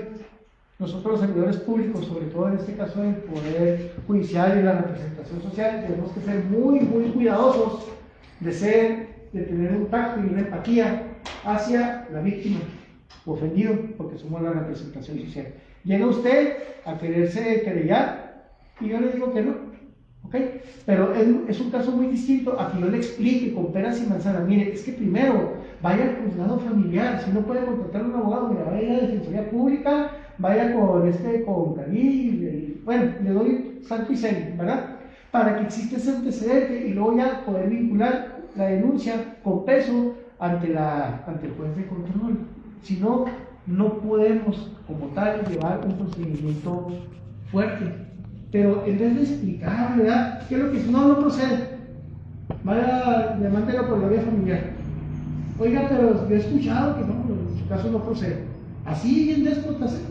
nosotros los servidores públicos, sobre todo en este caso del Poder Judicial y la representación social, tenemos que ser muy, muy cuidadosos de tener un tacto y una empatía hacia la víctima ofendido, porque somos la representación social. Llega usted a quererse querellar y yo le digo que no, ¿ok? Pero es un caso muy distinto a que yo le explique con peras y manzanas. Mire, es que primero vaya al juzgado familiar, si no puede contratar a un abogado, mira, vaya a la Defensoría Pública, vaya con Cali, bueno, le doy santo y seña, ¿verdad? Para que exista ese antecedente y luego ya poder vincular la denuncia con peso ante el juez de control. Si no, no podemos como tal llevar un procedimiento fuerte. Pero en vez de explicar, ¿verdad? ¿Qué es lo que si no procede? Vaya, demándelo por la vía familiar. Oiga, pero yo he escuchado que no, en su caso no procede. Así bien déspotas,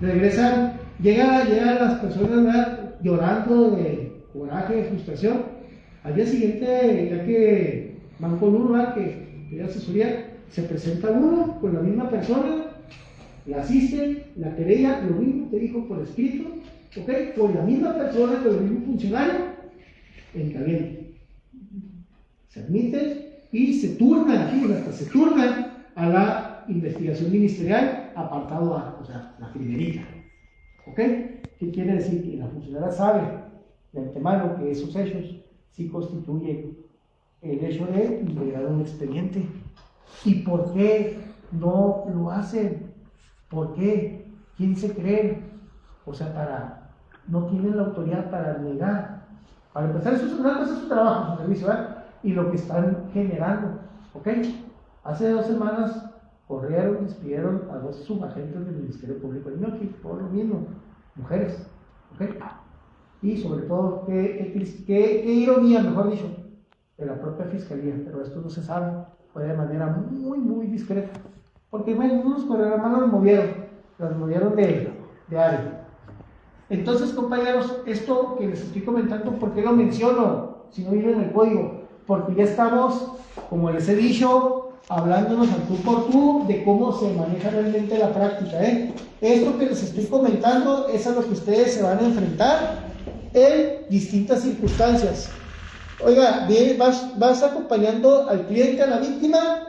regresan, llegan las personas, ¿verdad? Llorando de coraje, de frustración. Al día siguiente, ya que van con uno, ¿verdad? Que de asesoría, se presenta uno con la misma persona, la asiste, la querella, lo mismo que dijo por escrito, ¿ok? Con la misma persona, con el mismo funcionario, en caliente. Se admite y se turna, hasta se turna a la investigación ministerial, apartado A, o sea, la primerita. ¿Ok? ¿Qué quiere decir? Que la funcionaria sabe de antemano que esos hechos sí constituyen el hecho de integrar un expediente. ¿Y por qué no lo hacen? ¿Por qué? ¿Quién se cree? O sea, no tienen la autoridad para negar. Para empezar, eso es una cosa, es su trabajo, su servicio, ¿verdad? Y lo que están generando, ¿ok? Hace 2 semanas corrieron, despidieron a 2 subagentes del Ministerio Público de Ñoqui, por lo mismo, mujeres, ¿ok? Y sobre todo, qué ironía, mejor dicho, de la propia Fiscalía, pero esto no se sabe, fue de manera muy, muy discreta, porque bueno, unos correos más las movieron de área. Entonces, compañeros, esto que les estoy comentando, ¿por qué lo menciono? Si no viene en el código, porque ya estamos, como les he dicho, hablándonos al tú por tú de cómo se maneja realmente la práctica, ¿eh? Esto que les estoy comentando es a lo que ustedes se van a enfrentar en distintas circunstancias. Oiga, vas acompañando al cliente, a la víctima,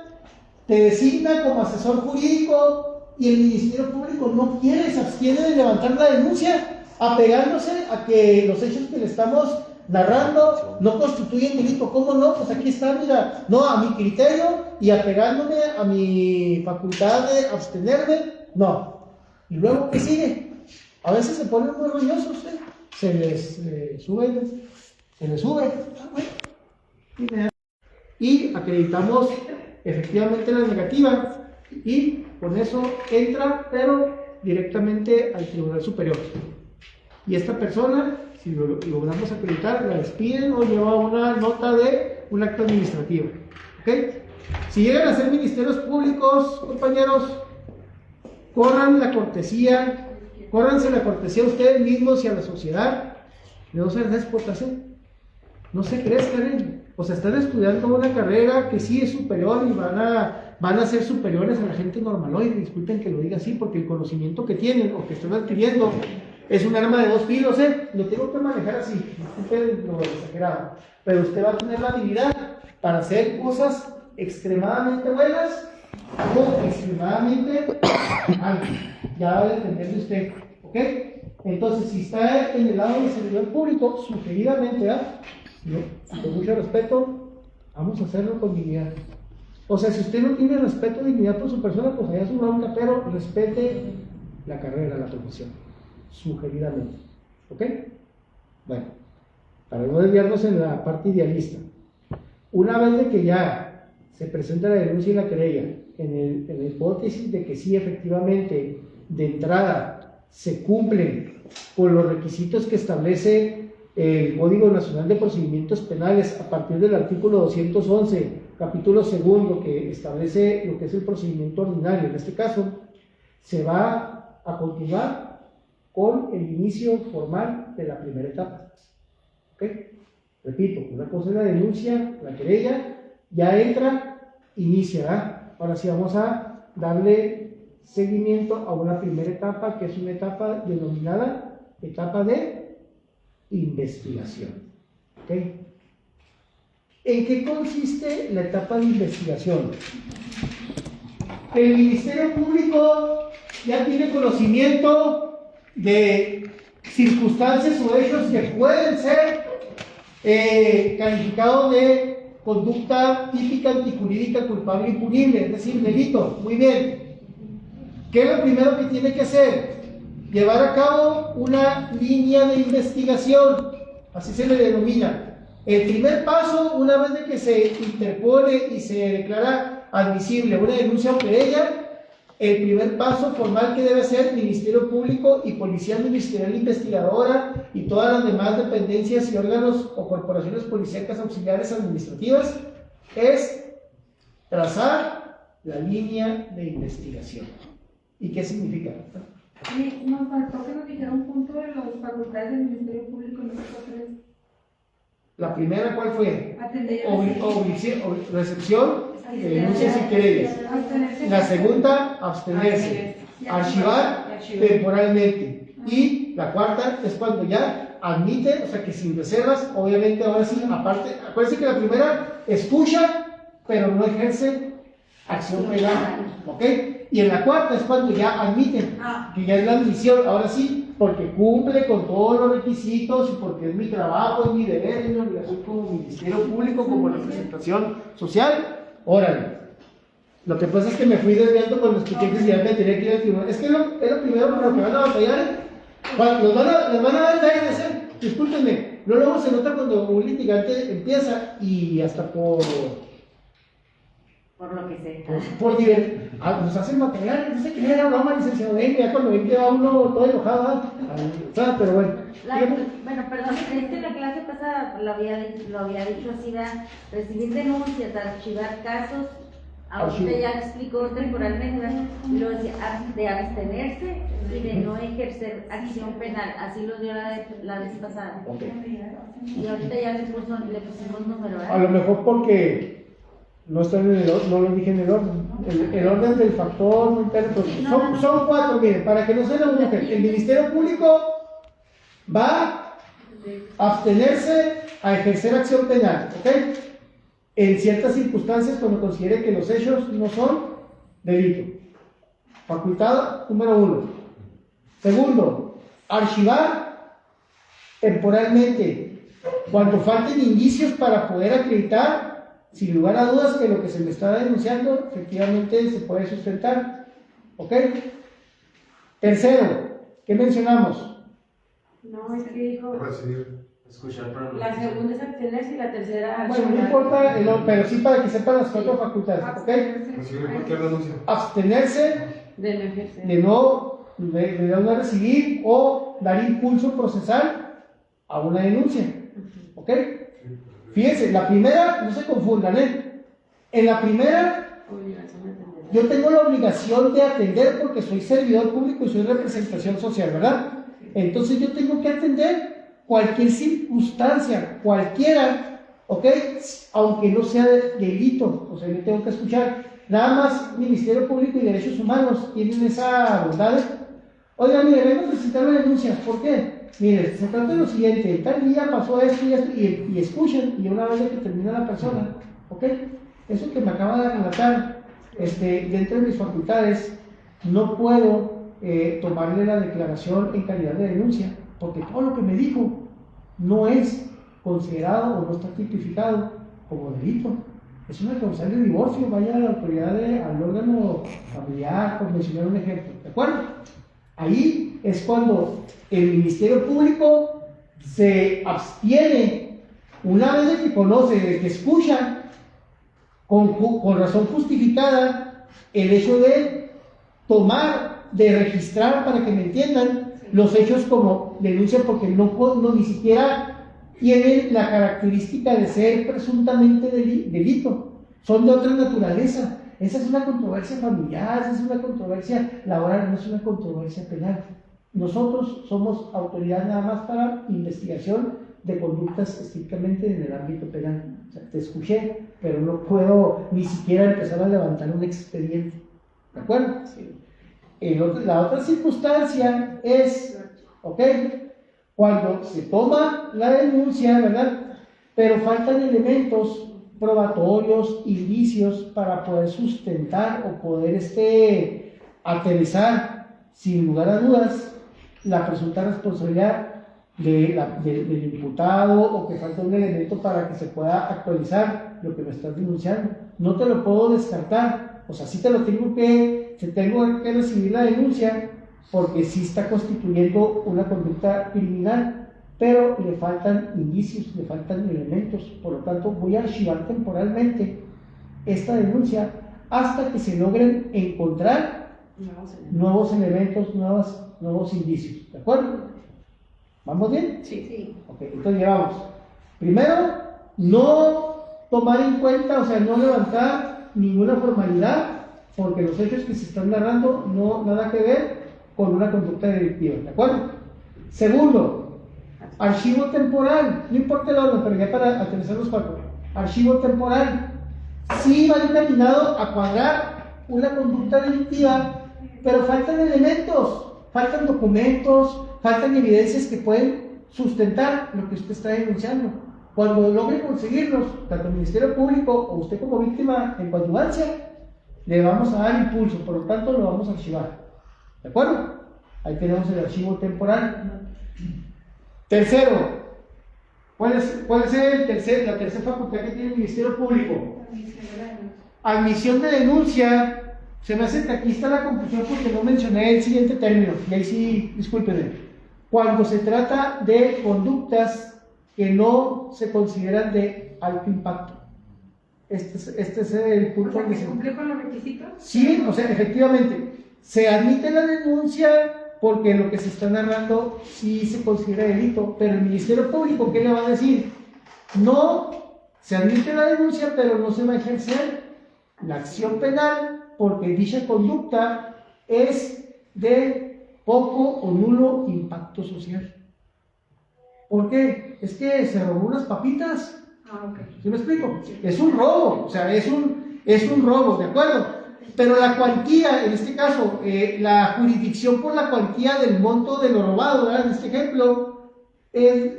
te designa como asesor jurídico y el Ministerio Público no quiere, se abstiene de levantar la denuncia, apegándose a que los hechos que le estamos narrando no constituyen delito. ¿Cómo no? Pues aquí está, mira, no, a mi criterio y apegándome a mi facultad de abstenerme, no. ¿Y luego qué sigue? A veces se ponen muy orgullosos, se les sube. Y acreditamos efectivamente la negativa y con eso entra, pero directamente al Tribunal Superior. Y esta persona, si lo logramos acreditar, la despiden o lleva una nota de un acto administrativo. ¿Ok? Si llegan a ser ministerios públicos, compañeros, córranse la cortesía a ustedes mismos y a la sociedad de no ser déspotas, No se crezcan, o sea, están estudiando una carrera que sí es superior y van a ser superiores a la gente normaloide. Disculpen que lo diga así, porque el conocimiento que tienen o que están adquiriendo es un arma de 2 filos, Lo tengo que manejar así, disculpen lo exagerado. Pero usted va a tener la habilidad para hacer cosas extremadamente buenas o extremadamente malas. Ya va a depender de usted, ¿ok? Entonces, si está en el lado del servidor público, sugeridamente, con mucho respeto, vamos a hacerlo con dignidad. O sea, si usted no tiene respeto o dignidad por su persona, pues allá es un bronca, pero respete la carrera, la profesión, sugeridamente. ¿Ok? Bueno, para no desviarnos en la parte idealista, una vez de que ya se presenta la denuncia y la querella, en la hipótesis de que sí, efectivamente, de entrada se cumplen con los requisitos que establece el Código Nacional de Procedimientos Penales a partir del artículo 211, capítulo 2, que establece lo que es el procedimiento ordinario. En este caso, se va a continuar con el inicio formal de la primera etapa. ¿Ok? Repito, una cosa es la denuncia, la querella, ya entra, inicia. Ahora sí vamos a darle seguimiento a una primera etapa, que es una etapa denominada etapa de investigación. ¿Ok? ¿En qué consiste la etapa de investigación? El Ministerio Público ya tiene conocimiento de circunstancias o hechos que pueden ser calificados de conducta típica antijurídica culpable y punible, es decir, delito. Muy bien. ¿Qué es lo primero que tiene que hacer? Llevar a cabo una línea de investigación, así se le denomina. El primer paso, una vez de que se interpone y se declara admisible una denuncia o querella, el primer paso formal que debe hacer Ministerio Público y Policía Ministerial Investigadora y todas las demás dependencias y órganos o corporaciones policíacas auxiliares administrativas es trazar la línea de investigación. ¿Y qué significa? Sí, nos faltó que nos dijera un punto de las facultades del Ministerio Público en los tres. La primera, ¿cuál fue? Atender Recepción, denuncias y querellas. La segunda, abstenerse. Archivar temporalmente. Y la cuarta es cuando ya admite, o sea que sin reservas, obviamente ahora sí, aparte, acuérdense que la primera escucha, pero no ejerce acción penal. ¿Ok? Y en la cuarta es cuando ya admiten, que ya es la admisión, ahora sí, porque cumple con todos los requisitos y porque es mi trabajo, es mi deber, es mi obligación como Ministerio Público, como representación social. Órale. Lo que pasa es que me fui desviando cuando escuché que si ya me tenía que ir al tribunal. Es que es lo primero por lo que van a batallar. Cuando les van a dar ganas de hacer, discúlpenme, luego se nota cuando un litigante empieza y hasta por lo que sea. Nos hacen material, dice que era broma, licenciado, ya cuando ven que va uno todo enojado, pero bueno. Bueno, perdón, es que la clase pasada lo había dicho así, recibir denuncias, archivar casos, ahorita ya explicó temporalmente, y lo decía, de abstenerse y de no ejercer acción penal, así lo dio la vez pasada. Okay. Y ahorita ya le pusimos número, ¿verdad? A lo mejor porque no está en el orden, no lo dije en el orden. El orden del factor no interno. Son cuatro, miren, para que no se lo busquen. El Ministerio Público va a abstenerse a ejercer acción penal, ¿ok? En ciertas circunstancias cuando considere que los hechos no son delito. Facultad número 1. Segundo, archivar temporalmente cuando falten indicios para poder acreditar sin lugar a dudas que lo que se me está denunciando efectivamente se puede sustentar. ¿Ok? Tercero, ¿qué mencionamos? No, es que dijo. Recibir, escuchar, pero no. La segunda es abstenerse y la tercera. Bueno, no importa, pero sí para que sepan las cuatro facultades. ¿Ok? Recibir cualquier denuncia. Abstenerse De no ejercer. de no recibir o dar impulso procesal a una denuncia. ¿Ok? Fíjense, la primera, no se confundan, en la primera, yo tengo la obligación de atender porque soy servidor público y soy representación social, ¿verdad? Entonces yo tengo que atender cualquier circunstancia, cualquiera, ¿ok? Aunque no sea delito, o sea, yo tengo que escuchar. Nada más Ministerio Público y Derechos Humanos tienen esa bondad. Oiga, mire, vengo a presentar una denuncia, ¿por qué? Mire, se trata de lo siguiente, tal día pasó esto y esto, y escuchan, y una vez que termina la persona, ¿ok? Eso que me acaba de relatar, dentro de mis facultades, no puedo tomarle la declaración en calidad de denuncia, porque todo lo que me dijo no es considerado o no está tipificado como delito. Es una causal de divorcio, vaya a la autoridad, al órgano familiar, por mencionar un ejemplo, ¿de acuerdo? Ahí es cuando el Ministerio Público se abstiene, una vez de que conoce, de que escucha, con razón justificada, el hecho de tomar, de registrar, para que me entiendan, los hechos como denuncia, porque no ni siquiera tienen la característica de ser presuntamente delito, son de otra naturaleza. Esa es una controversia familiar, esa es una controversia laboral, no es una controversia penal. Nosotros somos autoridad nada más para investigación de conductas estrictamente en el ámbito penal. O sea, te escuché, pero no puedo ni siquiera empezar a levantar un expediente. ¿De acuerdo? Sí. La otra circunstancia es, ¿ok? Cuando se toma la denuncia, ¿verdad? Pero faltan elementos probatorios, indicios para poder sustentar o poder aterrizar sin lugar a dudas la presunta responsabilidad del imputado, o que falta un elemento para que se pueda actualizar lo que me estás denunciando. No te lo puedo descartar, o sea, sí tengo que recibir la denuncia porque sí está constituyendo una conducta criminal, pero le faltan indicios, le faltan elementos. Por lo tanto, voy a archivar temporalmente esta denuncia hasta que se logren encontrar nuevos elementos, nuevos indicios. ¿De acuerdo? ¿Vamos bien? Sí. Ok, entonces llevamos. Primero, no tomar en cuenta, o sea, no levantar ninguna formalidad, porque los hechos que se están narrando no nada que ver con una conducta delictiva. ¿De acuerdo? Segundo, archivo temporal. No importa el orden, pero ya para aterrizar los cuatro. Archivo temporal. Sí va encaminado a cuadrar una conducta delictiva, pero faltan elementos, faltan documentos, faltan evidencias que pueden sustentar lo que usted está denunciando. Cuando logre conseguirlos, tanto el Ministerio Público o usted como víctima en coadyuvancia, le vamos a dar impulso, por lo tanto lo vamos a archivar. ¿De acuerdo? Ahí tenemos el archivo temporal. Tercero, ¿cuál es la tercera facultad que tiene el Ministerio Público? Admisión de denuncia. Se me hace que aquí está la confusión porque no mencioné el siguiente término, y ahí sí, discúlpenme. Cuando se trata de conductas que no se consideran de alto impacto. Este es el punto. O sea, que cumple con los requisitos. Sí, o sea, efectivamente, se admite la denuncia porque lo que se está narrando sí se considera delito, pero el Ministerio Público, ¿qué le va a decir? No, se admite la denuncia, pero no se va a ejercer la acción penal porque dicha conducta es de poco o nulo impacto social. ¿Por qué? Es que se robó unas papitas. Ok. ¿Sí me explico? Es un robo, o sea, es un robo, ¿de acuerdo? Pero la cuantía, en este caso, la jurisdicción por la cuantía del monto de lo robado, ¿verdad? En este ejemplo,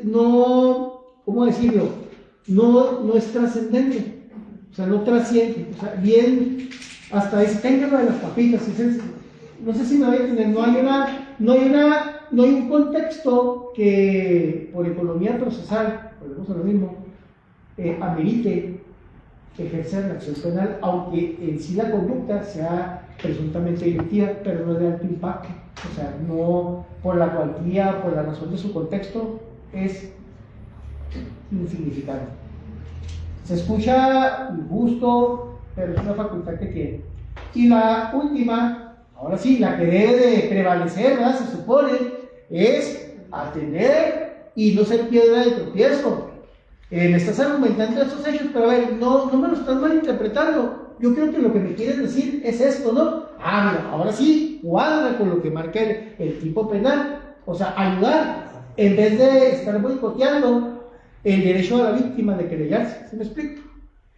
no, ¿cómo decirlo? No es trascendente, o sea, no trasciende, o sea, bien, hasta téngalo de las papitas, no sé si me voy a entender, no hay un contexto que por economía procesal, volvemos a lo mismo, amerite ejercer la acción penal, aunque en sí la conducta sea presuntamente delictiva, pero no es de alto impacto, o sea, no por la cuantía, por la razón de su contexto, es insignificante. Se escucha injusto, pero es una facultad que tiene. Y la última, ahora sí, la que debe de prevalecer, ¿verdad? Se supone, es atender y no ser piedra de tropiezo. Me estás argumentando estos hechos, pero a ver, no me lo estás malinterpretando. Yo creo que lo que me quieres decir es esto, ¿no? Ah, mira, ahora sí, cuadra con lo que marca el tipo penal. O sea, ayudar, en vez de estar boicoteando el derecho a la víctima de querellarse. ¿Sí me explico?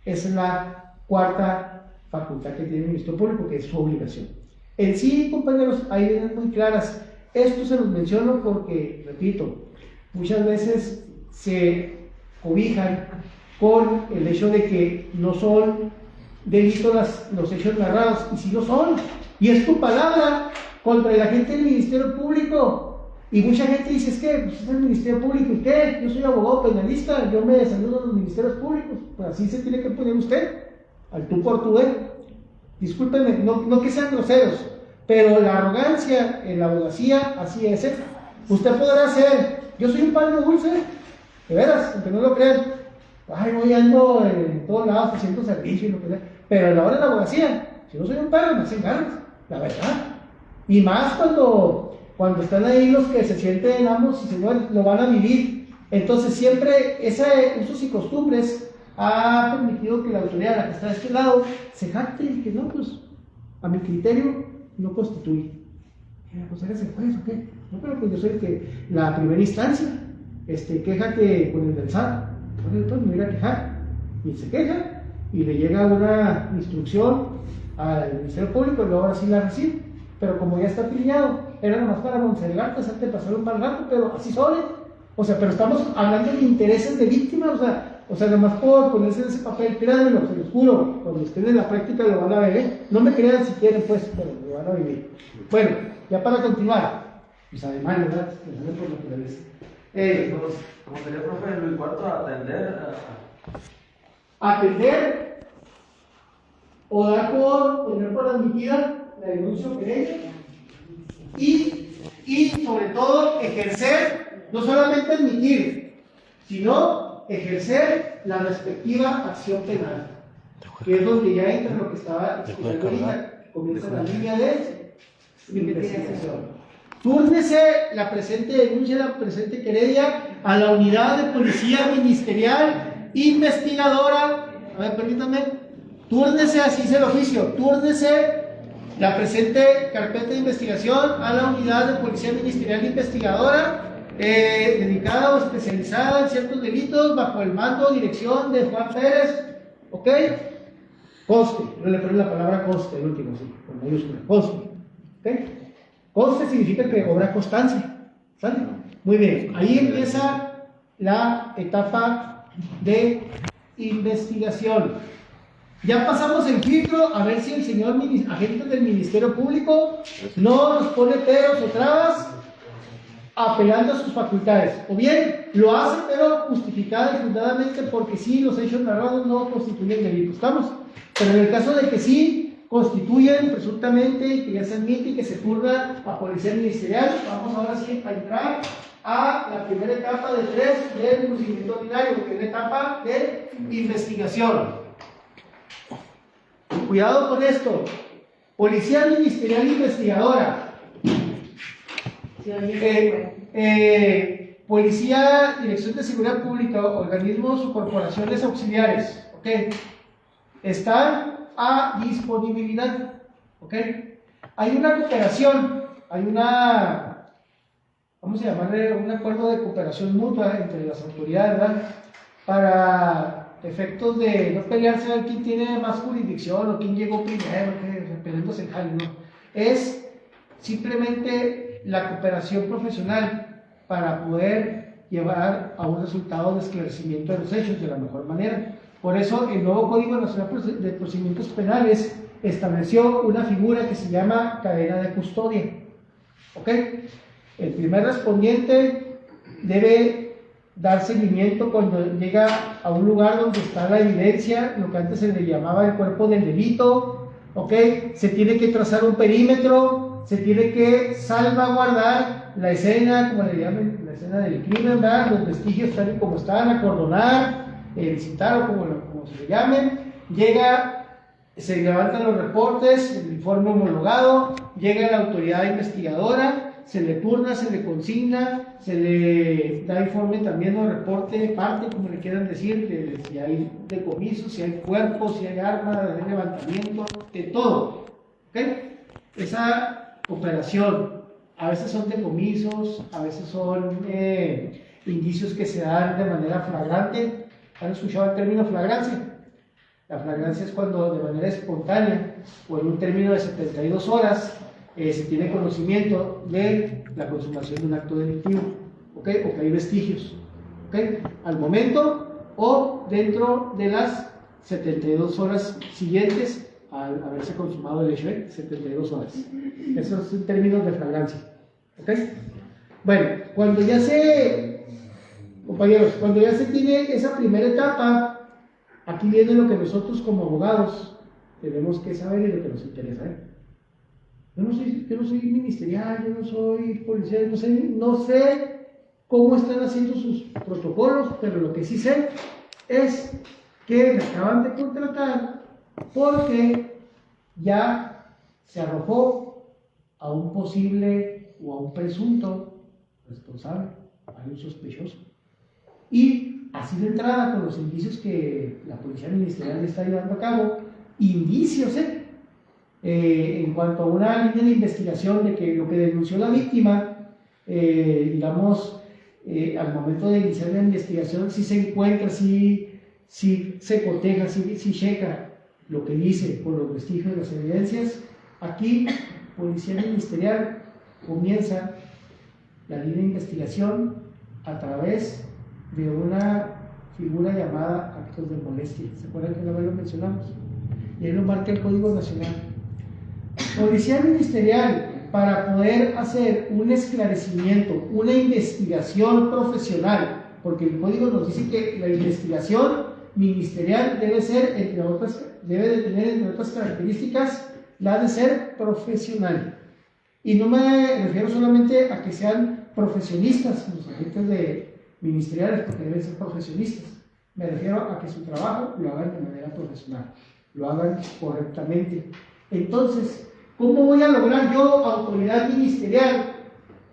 Esa es la cuarta facultad que tiene el Ministerio Público, que es su obligación. En sí, compañeros, hay ideas muy claras. Esto se los menciono porque, repito, muchas veces se cobijan con el hecho de que no son delitos los hechos narrados, y si no son, y es tu palabra contra la gente del Ministerio Público, y mucha gente dice, es que pues, es el Ministerio Público, ¿y qué? Yo soy abogado penalista, yo me saludo a los ministerios públicos, pues así se tiene que poner usted, al tú por tu discúlpenme, no que sean groseros, pero la arrogancia en la abogacía así es, usted podrá ser, yo soy un padre dulce, de veras, aunque no lo crean, ay, voy ando en todos lados haciendo servicio y lo que sea, pero a la hora de la abogacía, si no soy un perro, me hacen ganas, la verdad. Y más cuando están ahí los que se sienten amos y señores, lo van a vivir. Entonces siempre esos usos y costumbres ha permitido que la autoridad, la que está de este lado, se jacte y que no, pues, a mi criterio, no constituye. Pues hágase juez, ¿o qué? No, pero pues yo soy la primera instancia. Quéjate con el del SAT, entonces me voy a quejar, y se queja, y le llega una instrucción al Ministerio Público, y luego ahora sí la recibe, pero como ya está pillado, era nomás para Montserrat, hacerte pasar un mal rato, pero así son. O sea, pero estamos hablando de intereses de víctimas, o sea, nomás por ponerse en ese papel, créanmelo, se los juro, cuando estén en la práctica lo van a ver, ¿eh? No me crean si quieren, pues, pero lo van a vivir. Bueno, ya para continuar, pues además, ¿verdad? Pensando por naturaleza. Como sería, profe, Luis Cuarto, atender Atender o dar por tener por admitida la denuncia o querella y sobre todo ejercer, no solamente admitir, sino ejercer la respectiva acción penal, que es donde ya entra lo que estaba explicando ahorita, comienza la línea de investigación. Túrnese la presente denuncia, la presente querella a la unidad de policía ministerial investigadora. A ver, permítanme. Túrnese, así es el oficio. Túrnese la presente carpeta de investigación a la unidad de policía ministerial investigadora dedicada o especializada en ciertos delitos bajo el mando, dirección de Juan Pérez. ¿Ok? Conste. No le ponen la palabra conste, el último, sí, con mayúscula. Conste. ¿Ok? Conste significa que obra constancia. ¿Sale? Muy bien. Ahí empieza la etapa de investigación. Ya pasamos el filtro a ver si el señor agente del Ministerio Público no nos pone peros o trabas apelando a sus facultades. O bien lo hace, pero justificada y fundadamente porque sí, los hechos narrados no constituyen delito. ¿Estamos? Pero en el caso de que sí constituyen presuntamente, que ya se admite y que se turna a policía ministerial, vamos ahora sí a entrar a la primera etapa de 3 del procedimiento ordinario, que es la etapa de investigación. Cuidado con esto. Policía ministerial investigadora. Policía, Dirección de Seguridad Pública, organismos o corporaciones auxiliares. ¿Ok? Están a disponibilidad. ¿Ok? Hay una cooperación, hay una, vamos a llamarle un acuerdo de cooperación mutua entre las autoridades, ¿verdad? Para efectos de no pelearse a ver quién tiene más jurisdicción o quién llegó primero, que peleándose el jale, no. Es simplemente la cooperación profesional para poder llevar a un resultado de esclarecimiento de los hechos de la mejor manera. Por eso el nuevo Código Nacional de Procedimientos Penales estableció una figura que se llama cadena de custodia. ¿Ok? El primer respondiente debe dar seguimiento cuando llega a un lugar donde está la evidencia, lo que antes se le llamaba el cuerpo del delito. ¿Ok? Se tiene que trazar un perímetro, se tiene que salvaguardar la escena, como le llaman, la escena del crimen, ¿verdad? Los vestigios tal y como están, acordonar, visitar o como se le llamen. Llega, se levantan los reportes, el informe homologado, llega la autoridad investigadora, se le turna, se le consigna, se le da informe también o reporte, parte, como le quieran decir, de si hay decomisos, si hay cuerpos, si hay armas, de levantamiento, de todo. ¿Ok? Esa operación, a veces son decomisos, a veces son indicios que se dan de manera flagrante. ¿Han escuchado el término flagrancia? La flagrancia es cuando de manera espontánea o en un término de 72 horas se tiene conocimiento de la consumación de un acto delictivo, ¿okay? O que hay vestigios, ¿okay? Al momento o dentro de las 72 horas siguientes al haberse consumado el hecho, 72 horas. Esos son términos de flagrancia, ¿okay? Bueno, compañeros, cuando ya se tiene esa primera etapa, aquí viene lo que nosotros como abogados tenemos que saber y lo que nos interesa, Yo no soy ministerial, yo no soy policía, no sé cómo están haciendo sus protocolos, pero lo que sí sé es que me acaban de contratar porque ya se arrojó a un posible o a un presunto responsable, a un sospechoso. Y así de entrada, con los indicios que la policía ministerial está llevando a cabo, indicios, en cuanto a una línea de investigación de que lo que denunció la víctima, al momento de iniciar la investigación, si se encuentra, si se coteja, si checa lo que dice por los vestigios de las evidencias. Aquí Policía Ministerial comienza la línea de investigación a través de una figura llamada actos de molestia. ¿Se acuerdan que una vez lo mencionamos? Y ahí lo marca el Código Nacional. Policía Ministerial, para poder hacer un esclarecimiento, una investigación profesional, porque el Código nos dice que la investigación ministerial debe ser, debe de tener entre otras características, la de ser profesional. Y no me refiero solamente a que sean profesionistas, los agentes ministeriales, porque deben ser profesionistas. Me refiero a que su trabajo lo hagan de manera profesional, lo hagan correctamente. Entonces, ¿cómo voy a lograr yo, autoridad ministerial,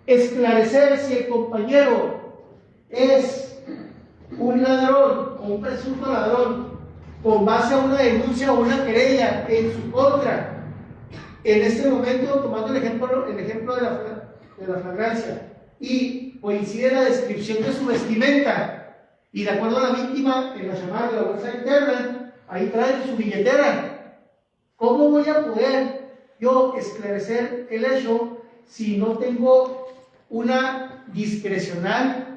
esclarecer si el compañero es un ladrón o un presunto ladrón con base a una denuncia o una querella en su contra? En este momento, tomando el ejemplo de la flagrancia, y coincide la descripción de su vestimenta, y de acuerdo a la víctima, en la llamada de la bolsa interna, ahí trae su billetera. ¿Cómo voy a poder yo esclarecer el hecho si no tengo una discrecional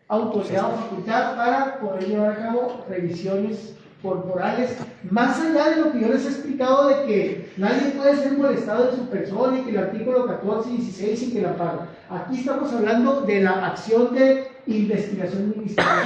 autoridad o facultad para poder llevar a cabo revisiones corporales, más allá de lo que yo les he explicado de que nadie puede ser molestado en su persona y que el artículo 14 y 16 y que la paga? Aquí estamos hablando de la acción de investigación ministerial.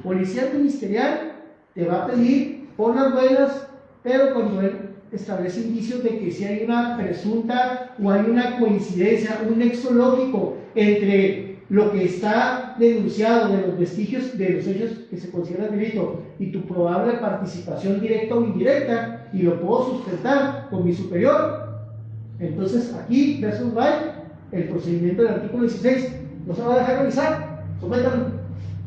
Policía Ministerial te va a pedir por las buenas, pero cuando él establece indicios de que si hay una presunta o hay una coincidencia, un nexo lógico entre lo que está denunciado de los vestigios de los hechos que se consideran delito y tu probable participación directa o indirecta, y lo puedo sustentar con mi superior, entonces aquí, versus by, el procedimiento del artículo 16 no se va a dejar revisar.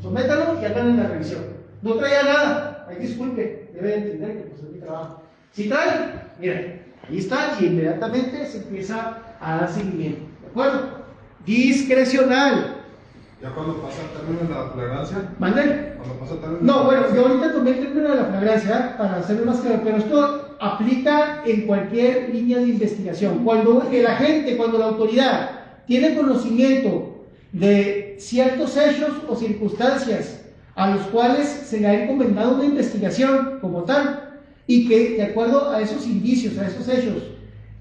Sométalo y hagan la revisión. No traía nada, ay, disculpe, debe entender que pues es mi trabajo. Si trae, miren, ahí está, y inmediatamente se empieza a dar seguimiento. ¿De acuerdo? Discrecional. ¿Ya cuando pasa el término de la flagrancia? ¿Mande? Cuando pasa el término No, bueno, yo ahorita tomé el término de la flagrancia, ¿eh? Para hacerlo más claro, pero esto aplica en cualquier línea de investigación. Cuando el agente, cuando la autoridad tiene conocimiento de ciertos hechos o circunstancias a los cuales se le ha encomendado una investigación como tal, y que de acuerdo a esos indicios, a esos hechos,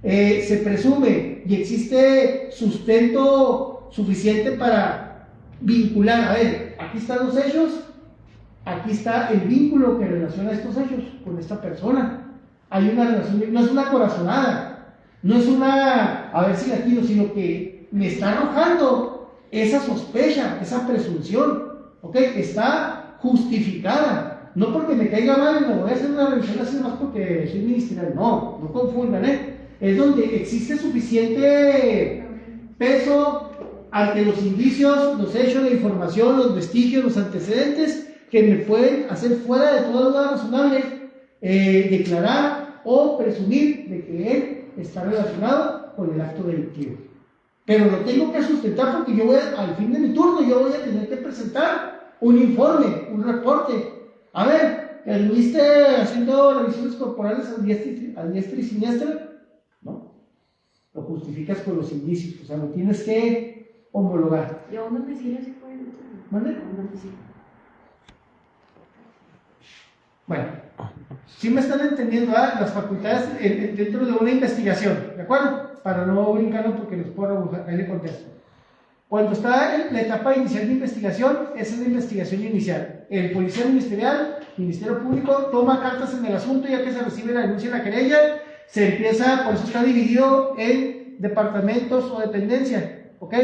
se presume y existe sustento suficiente para vincular, a ver, aquí están los hechos, aquí está el vínculo que relaciona estos hechos con esta persona. Hay una relación, no es una corazonada, no es una, a ver si la tiro, sino que me está arrojando esa sospecha, esa presunción, ¿ok? Está justificada, no porque me caiga mal y me voy a hacer una revisión así más porque soy ministerial, no confundan, es donde existe suficiente peso ante los indicios, los hechos, la información, los vestigios, los antecedentes que me pueden hacer fuera de toda duda razonable declarar o presumir de que él está relacionado con el acto delictivo. Pero lo tengo que sustentar porque yo al fin de mi turno, yo voy a tener que presentar un informe, un reporte. A ver, ¿te anduviste haciendo revisiones corporales al diestra y siniestra? ¿No? Lo justificas con los indicios, o sea, lo tienes que homologar. ¿Y a un domicilio se puede? ¿Mande? A un domicilio. Bueno, si me están entendiendo las facultades dentro de una investigación, ¿de acuerdo? Para no brincarlo porque les puedo rebujar, ahí le contesto. Cuando está en la etapa inicial de investigación, esa es la investigación inicial. El policía ministerial, Ministerio Público, toma cartas en el asunto, ya que se recibe la denuncia y la querella, se empieza, por eso está dividido en departamentos o dependencias, ¿ok?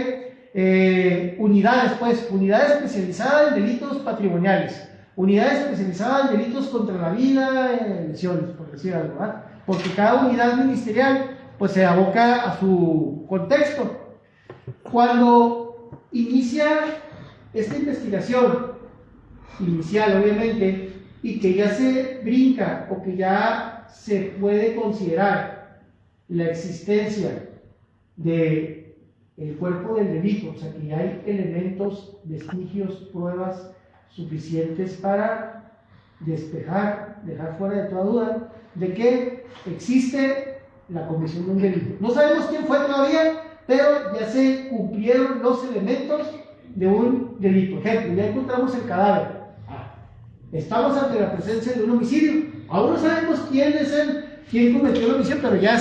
Unidades, pues, unidades especializadas en delitos patrimoniales, unidades especializadas en delitos contra la vida, lesiones, por decir algo, ¿verdad? Porque cada unidad ministerial, pues, se aboca a su contexto. Cuando inicia esta investigación inicial, obviamente, y que ya se brinca o que ya se puede considerar la existencia del cuerpo del delito, o sea que ya hay elementos, vestigios, pruebas suficientes para despejar, dejar fuera de toda duda de que existe la comisión de un delito. No sabemos quién fue todavía, pero ya se cumplieron los elementos de un delito. Por ejemplo, ya encontramos el cadáver. Estamos ante la presencia de un homicidio. Aún no sabemos quién cometió el homicidio, pero ya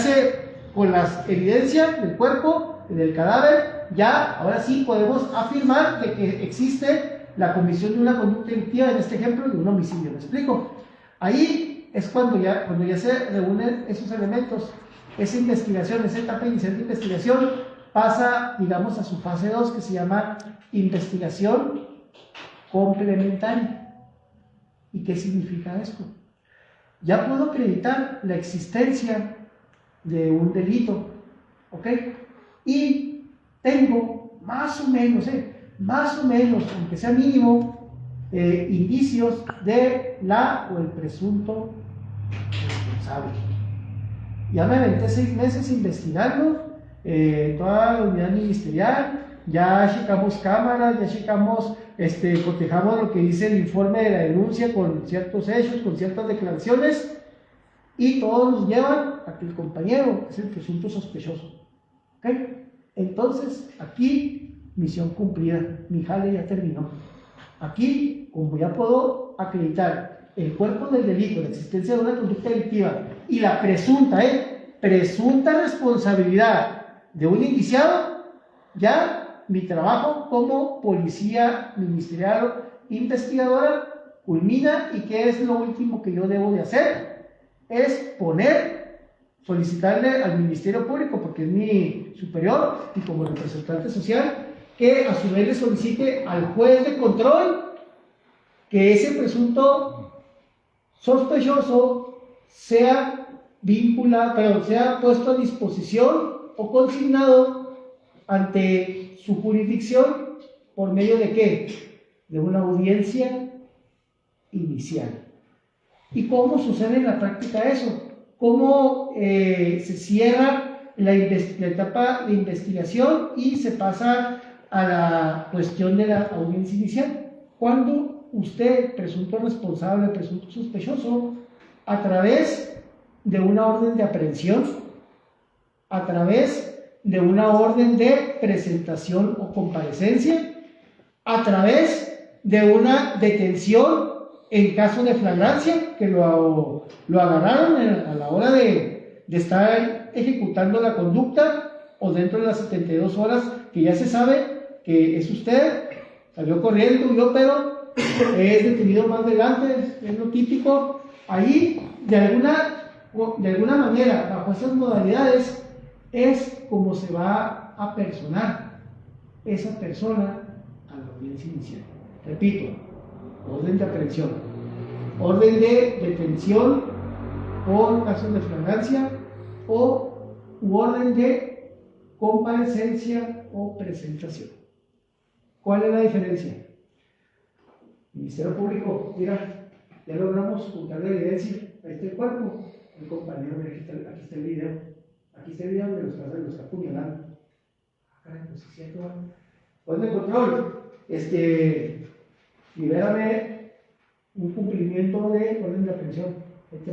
con las evidencias del cuerpo, del cadáver, ya ahora sí podemos afirmar de que existe la comisión de una conducta delictiva, en este ejemplo, de un homicidio. ¿Me explico? Ahí es cuando ya se reúnen esos elementos, esa investigación, esa etapa inicial de investigación pasa, digamos, a su fase 2, que se llama investigación complementaria. ¿Y qué significa esto? Ya puedo acreditar la existencia de un delito, ¿ok? Y tengo más o menos, aunque sea mínimo, indicios de la o el presunto responsable. Ya me aventé 6 meses investigando toda la unidad ministerial, ya checamos cámaras, ya checamos, cotejamos lo que dice el informe de la denuncia con ciertos hechos, con ciertas declaraciones, y todos nos llevan a que el compañero es el presunto sospechoso. ¿Ok? Entonces, aquí, misión cumplida, mi jale ya terminó. Aquí, como ya puedo acreditar el cuerpo del delito, la existencia de una conducta delictiva y la presunta responsabilidad de un indiciado, ya mi trabajo como policía ministerial investigadora culmina. ¿Y qué es lo último que yo debo de hacer? Es solicitarle al Ministerio Público, porque es mi superior y como representante social, que a su vez le solicite al juez de control que ese presunto sospechoso sea sea puesto a disposición o consignado ante su jurisdicción por medio de ¿qué? De una audiencia inicial. ¿Y cómo sucede en la práctica eso? ¿Cómo se cierra la etapa de investigación y se pasa a la cuestión de la audiencia inicial? Cuando usted, presunto responsable, presunto sospechoso, a través de una orden de aprehensión, a través de una orden de presentación o comparecencia, a través de una detención en caso de flagrancia, que lo agarraron a la hora de estar ejecutando la conducta, o dentro de las 72 horas que ya se sabe que es usted, salió corriendo, huyó, pero es detenido más adelante, es lo típico. Ahí, de alguna manera, bajo esas modalidades, es como se va a personar esa persona a la audiencia inicial. Repito, orden de aprehensión, orden de detención por casos de flagrancia u orden de comparecencia o presentación. ¿Cuál es la diferencia? Ministerio Público, mira, ya logramos juntar la evidencia, ahí está el cuerpo, el compañero, aquí está el video, de los está apuñalando. Caray, pues es cierto, orden de control, libérame un cumplimiento de orden de aprehensión,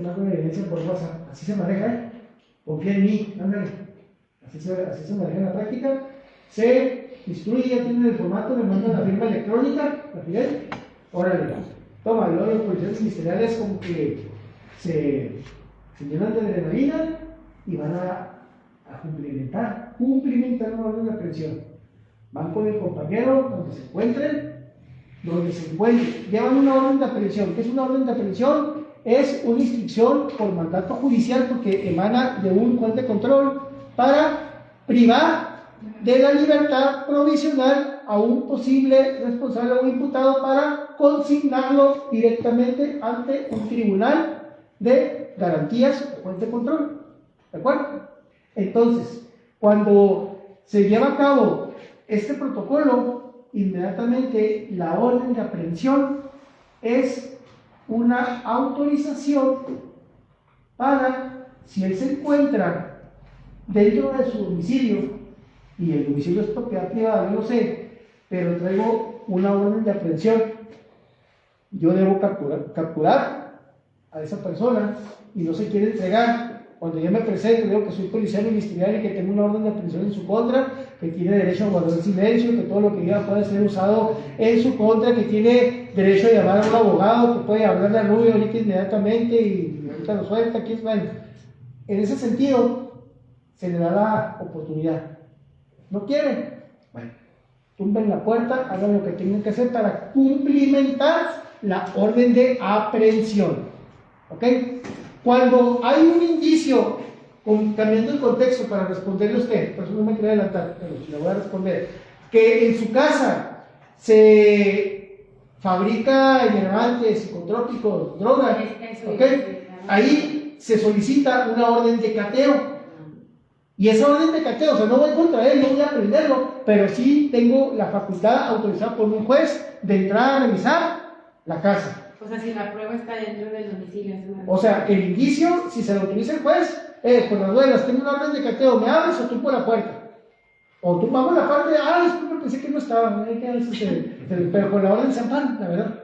mando la evidencia por WhatsApp, así se maneja, confía en mí, ándale, así se maneja en la práctica, se instruye, ya tienen el formato, me mandan la firma electrónica, la fidel, órale, toma, luego los policías ministeriales como que se llenan de adrenalina y van a cumplimentar una orden de aprehensión. Van con el compañero donde se encuentren, llevan una orden de aprehensión. ¿Qué es una orden de aprehensión? Es una instrucción por mandato judicial, porque emana de un juez de control, para privar de la libertad provisional a un posible responsable o imputado, para consignarlo directamente ante un tribunal de garantías o juez de control. ¿De acuerdo? Entonces, cuando se lleva a cabo este protocolo, inmediatamente la orden de aprehensión es una autorización para, si él se encuentra dentro de su domicilio, y el domicilio es propiedad privada, yo lo sé, pero traigo una orden de aprehensión, yo debo capturar a esa persona y no se quiere entregar, Cuando yo me presento, digo que soy policía ministerial y que tengo una orden de aprehensión en su contra, que tiene derecho a guardar silencio, que todo lo que diga puede ser usado en su contra, que tiene derecho a llamar a un abogado, que puede hablarle a Rubio ahorita inmediatamente y ahorita lo suelta, aquí es bueno. En ese sentido, se le da la oportunidad. ¿No quiere? Bueno, tumben la puerta, hagan lo que tengan que hacer para cumplimentar la orden de aprehensión. ¿Ok? Cuando hay un indicio, cambiando el contexto para responderle a usted, por eso no me quiero adelantar, pero si le voy a responder, que en su casa se fabrica hierbantes, psicotrópicos, drogas, ¿ok? Ahí se solicita una orden de cateo. Y esa orden de cateo, o sea, no voy contra él, no voy a prenderlo, pero sí tengo la facultad autorizada por un juez de entrar a revisar la casa. O sea, si la prueba está dentro del domicilio. O sea, el indicio, si se lo autoriza el juez, con las duelas, tengo una orden de cateo, ¿me abres o tú por la puerta? O tú vamos a la parte de, disculpe, pensé que no estaba, pero con la orden se amparan, la verdad.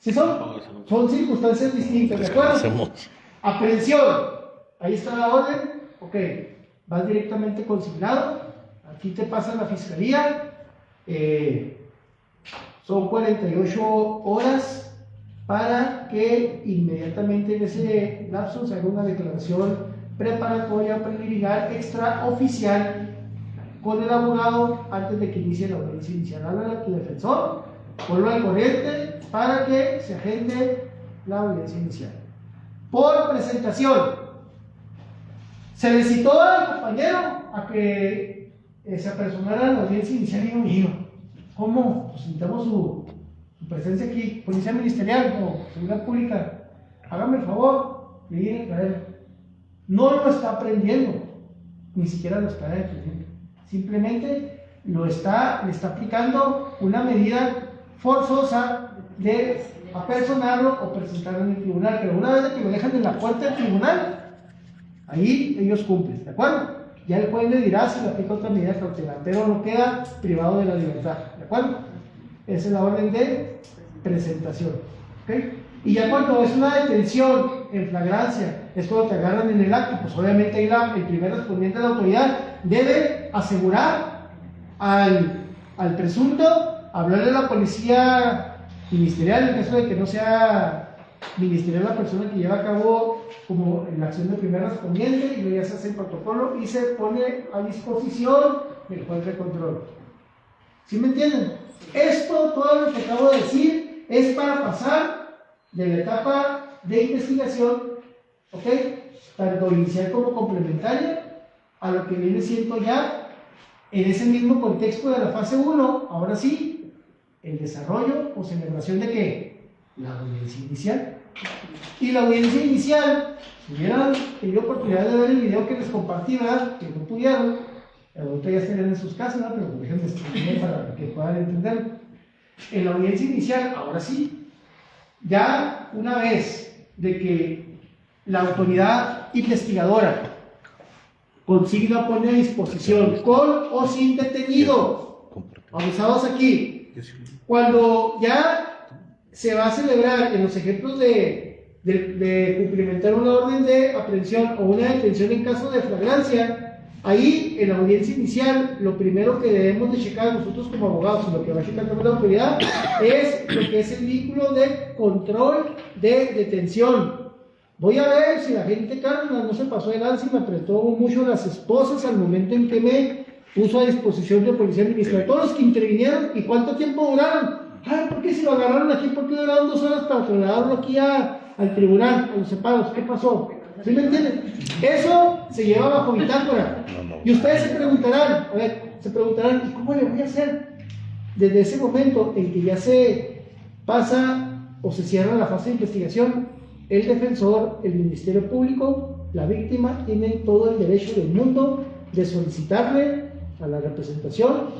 Si son circunstancias distintas, ¿de acuerdo? Aprehensión, ahí está la orden, ok, vas directamente consignado, aquí te pasa la fiscalía, son 48 horas para que inmediatamente en ese lapso se haga una declaración preparatoria preliminar extraoficial con el abogado antes de que inicie la audiencia inicial. Habla a tu defensor, ponlo al corriente para que se agende la audiencia inicial. Por presentación, se le citó al compañero a que se apersonara a la audiencia inicial y no iba. ¿Cómo? Pues necesitamos su presencia aquí, policía ministerial o seguridad pública, hágame el favor de ir a traerlo. No lo está aprendiendo, ni siquiera lo está defendiendo, simplemente le está aplicando una medida forzosa de apersonarlo o presentarlo en el tribunal, pero una vez que lo dejan en la puerta del tribunal, ahí ellos cumplen, ¿de acuerdo? Ya el juez le dirá si le aplica otra medida cautelar, pero no queda privado de la libertad, ¿de acuerdo? Esa es la orden de presentación, ¿ok? Y ya cuando es una detención en flagrancia, es cuando te agarran en el acto, pues obviamente ahí el primer respondiente de la autoridad debe asegurar al presunto, hablarle a la policía ministerial, en caso de que no sea ministerial la persona que lleva a cabo como la acción de primer respondiente, y luego ya se hace el protocolo y se pone a disposición del juez de control. ¿Sí me entienden? Esto, todo lo que acabo de decir, es para pasar de la etapa de investigación, ¿ok? Tanto inicial como complementaria, a lo que viene siendo ya, en ese mismo contexto de la fase 1, ahora sí, el desarrollo o celebración de ¿qué? La audiencia inicial. Y la audiencia inicial, si hubieran tenido oportunidad de ver el video que les compartí, ¿verdad? Que no pudieron, ahorita ya estarían en sus casas, ¿no? Pero déjenme explicar para que puedan entenderlo. En la audiencia inicial, ahora sí, ya una vez de que la autoridad investigadora consigna poner a disposición con o sin detenido, avisados aquí, cuando ya se va a celebrar en los ejemplos de cumplimentar una orden de aprehensión o una detención en caso de flagrancia, ahí en la audiencia inicial lo primero que debemos de checar nosotros como abogados y lo que va a checar también la autoridad es lo que es el vínculo de control de detención. Voy a ver si la gente Carmen no se pasó de lanza y me apretó mucho las esposas al momento en que me puso a disposición de policía ministerial. Todos los que intervinieron, ¿y cuánto tiempo duraron? ¿Por qué si lo agarraron aquí? ¿Por qué duraron 2 horas para trasladarlo aquí al tribunal, a los separos? ¿Qué pasó? ¿Sí me entienden? Eso se lleva bajo bitácora. Y ustedes se preguntarán, ¿y cómo le voy a hacer? Desde ese momento en que ya se pasa o se cierra la fase de investigación, el defensor, el Ministerio Público, la víctima, tienen todo el derecho del mundo de solicitarle a la representación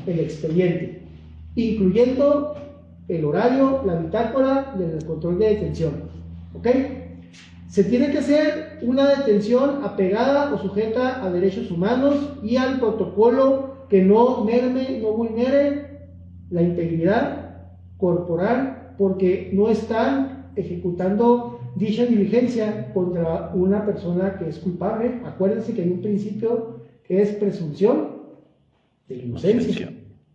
el expediente, incluyendo el horario, la bitácora del control de detención. ¿Ok? Se tiene que hacer una detención apegada o sujeta a derechos humanos y al protocolo que no merme, no vulnere la integridad corporal, porque no están ejecutando dicha diligencia contra una persona que es culpable. Acuérdense que hay un principio que es presunción de inocencia.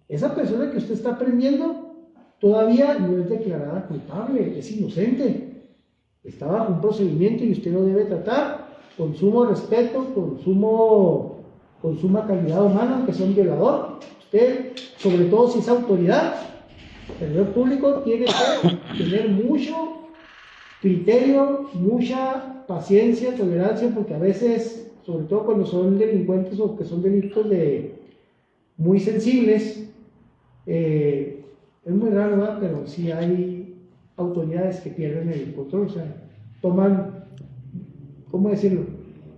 Esa persona que usted está prendiendo todavía no es declarada culpable, es inocente. Está bajo un procedimiento y usted lo debe tratar con sumo respeto, con suma calidad humana, aunque sea un violador. Usted, sobre todo si es autoridad, el servidor público tiene que tener mucho criterio, mucha paciencia, tolerancia, porque a veces, sobre todo cuando son delincuentes o que son delitos muy sensibles, es muy raro, ¿verdad? Pero sí hay autoridades que pierden el control, o sea, toman, ¿cómo decirlo?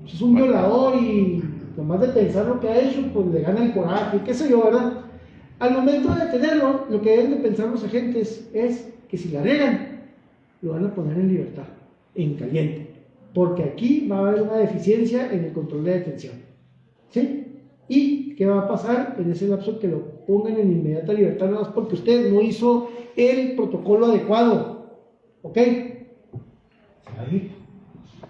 Pues es un violador y nomás de pensar lo que ha hecho, pues le gana el coraje, qué sé yo, ¿verdad? Al momento de detenerlo, lo que deben de pensar los agentes es que si la regan, lo van a poner en libertad, en caliente, porque aquí va a haber una deficiencia en el control de detención, ¿sí? ¿Y qué va a pasar en ese lapso que lo pongan en inmediata libertad nada más porque usted no hizo el protocolo adecuado? ¿Ok? Ahí,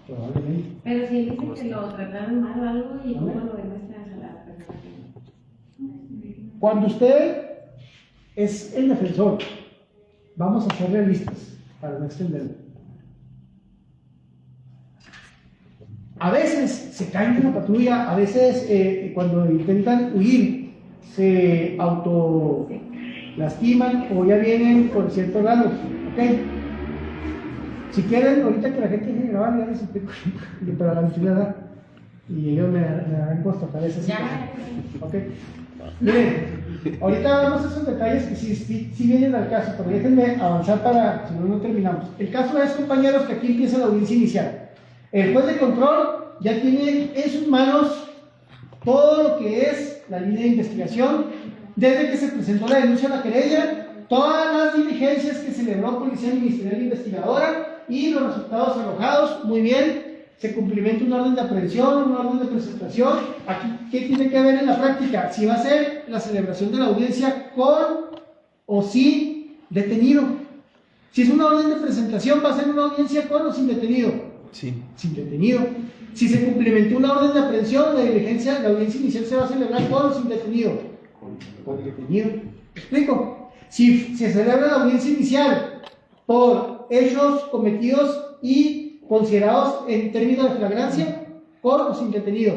probablemente. Pero si dicen que lo trataron mal o algo, ¿y cómo lo demuestran a la persona? Cuando usted es el defensor, vamos a ser realistas para no extenderlo. A veces se caen en la patrulla, a veces cuando intentan huir se autolastiman o ya vienen por ciertos lados, ¿ok? Si quieren, ahorita que la gente deje de grabar, ya les explico, pero a la final, y ellos me darán constatar esa situación, ¿ok? Miren, ahorita vemos esos detalles que sí vienen al caso, pero déjenme avanzar para, si no terminamos. El caso es, compañeros, que aquí empieza la audiencia inicial. El juez de control ya tiene en sus manos todo lo que es la línea de investigación, desde que se presentó la denuncia a la querella, todas las diligencias que celebró Policía Ministerial Investigadora y los resultados arrojados. Muy bien, se cumplimenta un orden de aprehensión, un orden de presentación. Aquí, ¿qué tiene que ver en la práctica? Si va a ser la celebración de la audiencia con o sin detenido. Si es una orden de presentación, va a ser una audiencia con o sin detenido. Sí. Sin detenido. Si se cumplimentó una orden de aprehensión, la audiencia inicial se va a celebrar con o sin detenido. Con detenido. ¿Me explico? Si se celebra la audiencia inicial por hechos cometidos y considerados en términos de flagrancia, con o sin detenido.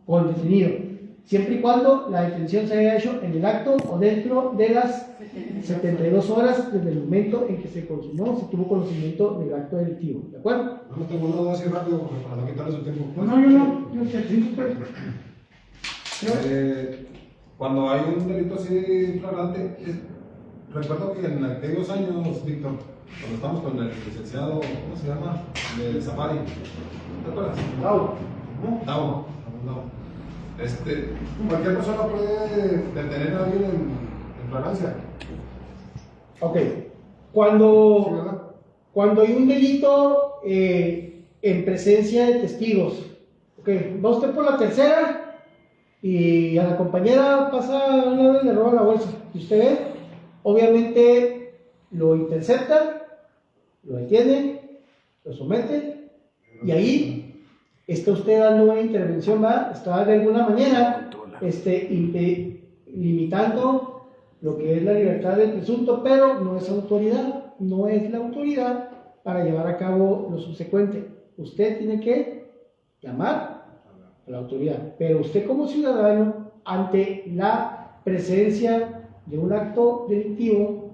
Con detenido. Siempre y cuando la detención se haya hecho en el acto o dentro de las 72 horas desde el momento en que se consumó, se tuvo conocimiento del acto delictivo. ¿De acuerdo? No tengo una duda así rápido para no quitarle su tiempo. Yo te explico, Cuando hay un delito así flagrante, recuerdo que en aquellos años, Víctor, cuando estamos con el licenciado, ¿cómo se llama? De Safari. ¿Te acuerdas? Bravo. Dao. Cualquier persona puede detener a alguien en flagrancia. Ok. ¿Sí, verdad? Cuando hay un delito en presencia de testigos, ok, va usted por la tercera y a la compañera pasa una vez y le roba la bolsa. Y usted ve, obviamente lo intercepta, lo detiene, lo somete y ahí está usted dando una intervención, ¿va? Está de alguna manera limitando lo que es la libertad del presunto, pero no es autoridad, no es la autoridad para llevar a cabo lo subsecuente. Usted tiene que llamar a la autoridad, pero usted como ciudadano, ante la presencia de un acto delictivo,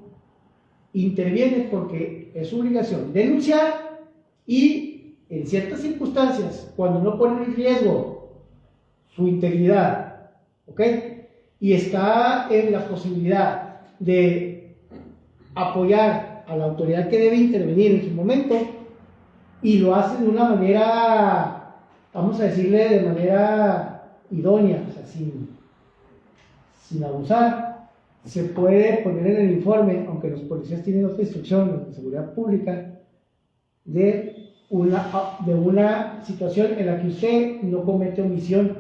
interviene porque es su obligación denunciar y en ciertas circunstancias, cuando no pone en riesgo su integridad, ¿ok? Y está en la posibilidad de apoyar a la autoridad que debe intervenir en su momento, y lo hace de una manera, vamos a decirle, de manera idónea, o sea, sin abusar, se puede poner en el informe, aunque los policías tienen otra instrucción de seguridad pública, de una situación en la que usted no comete omisión.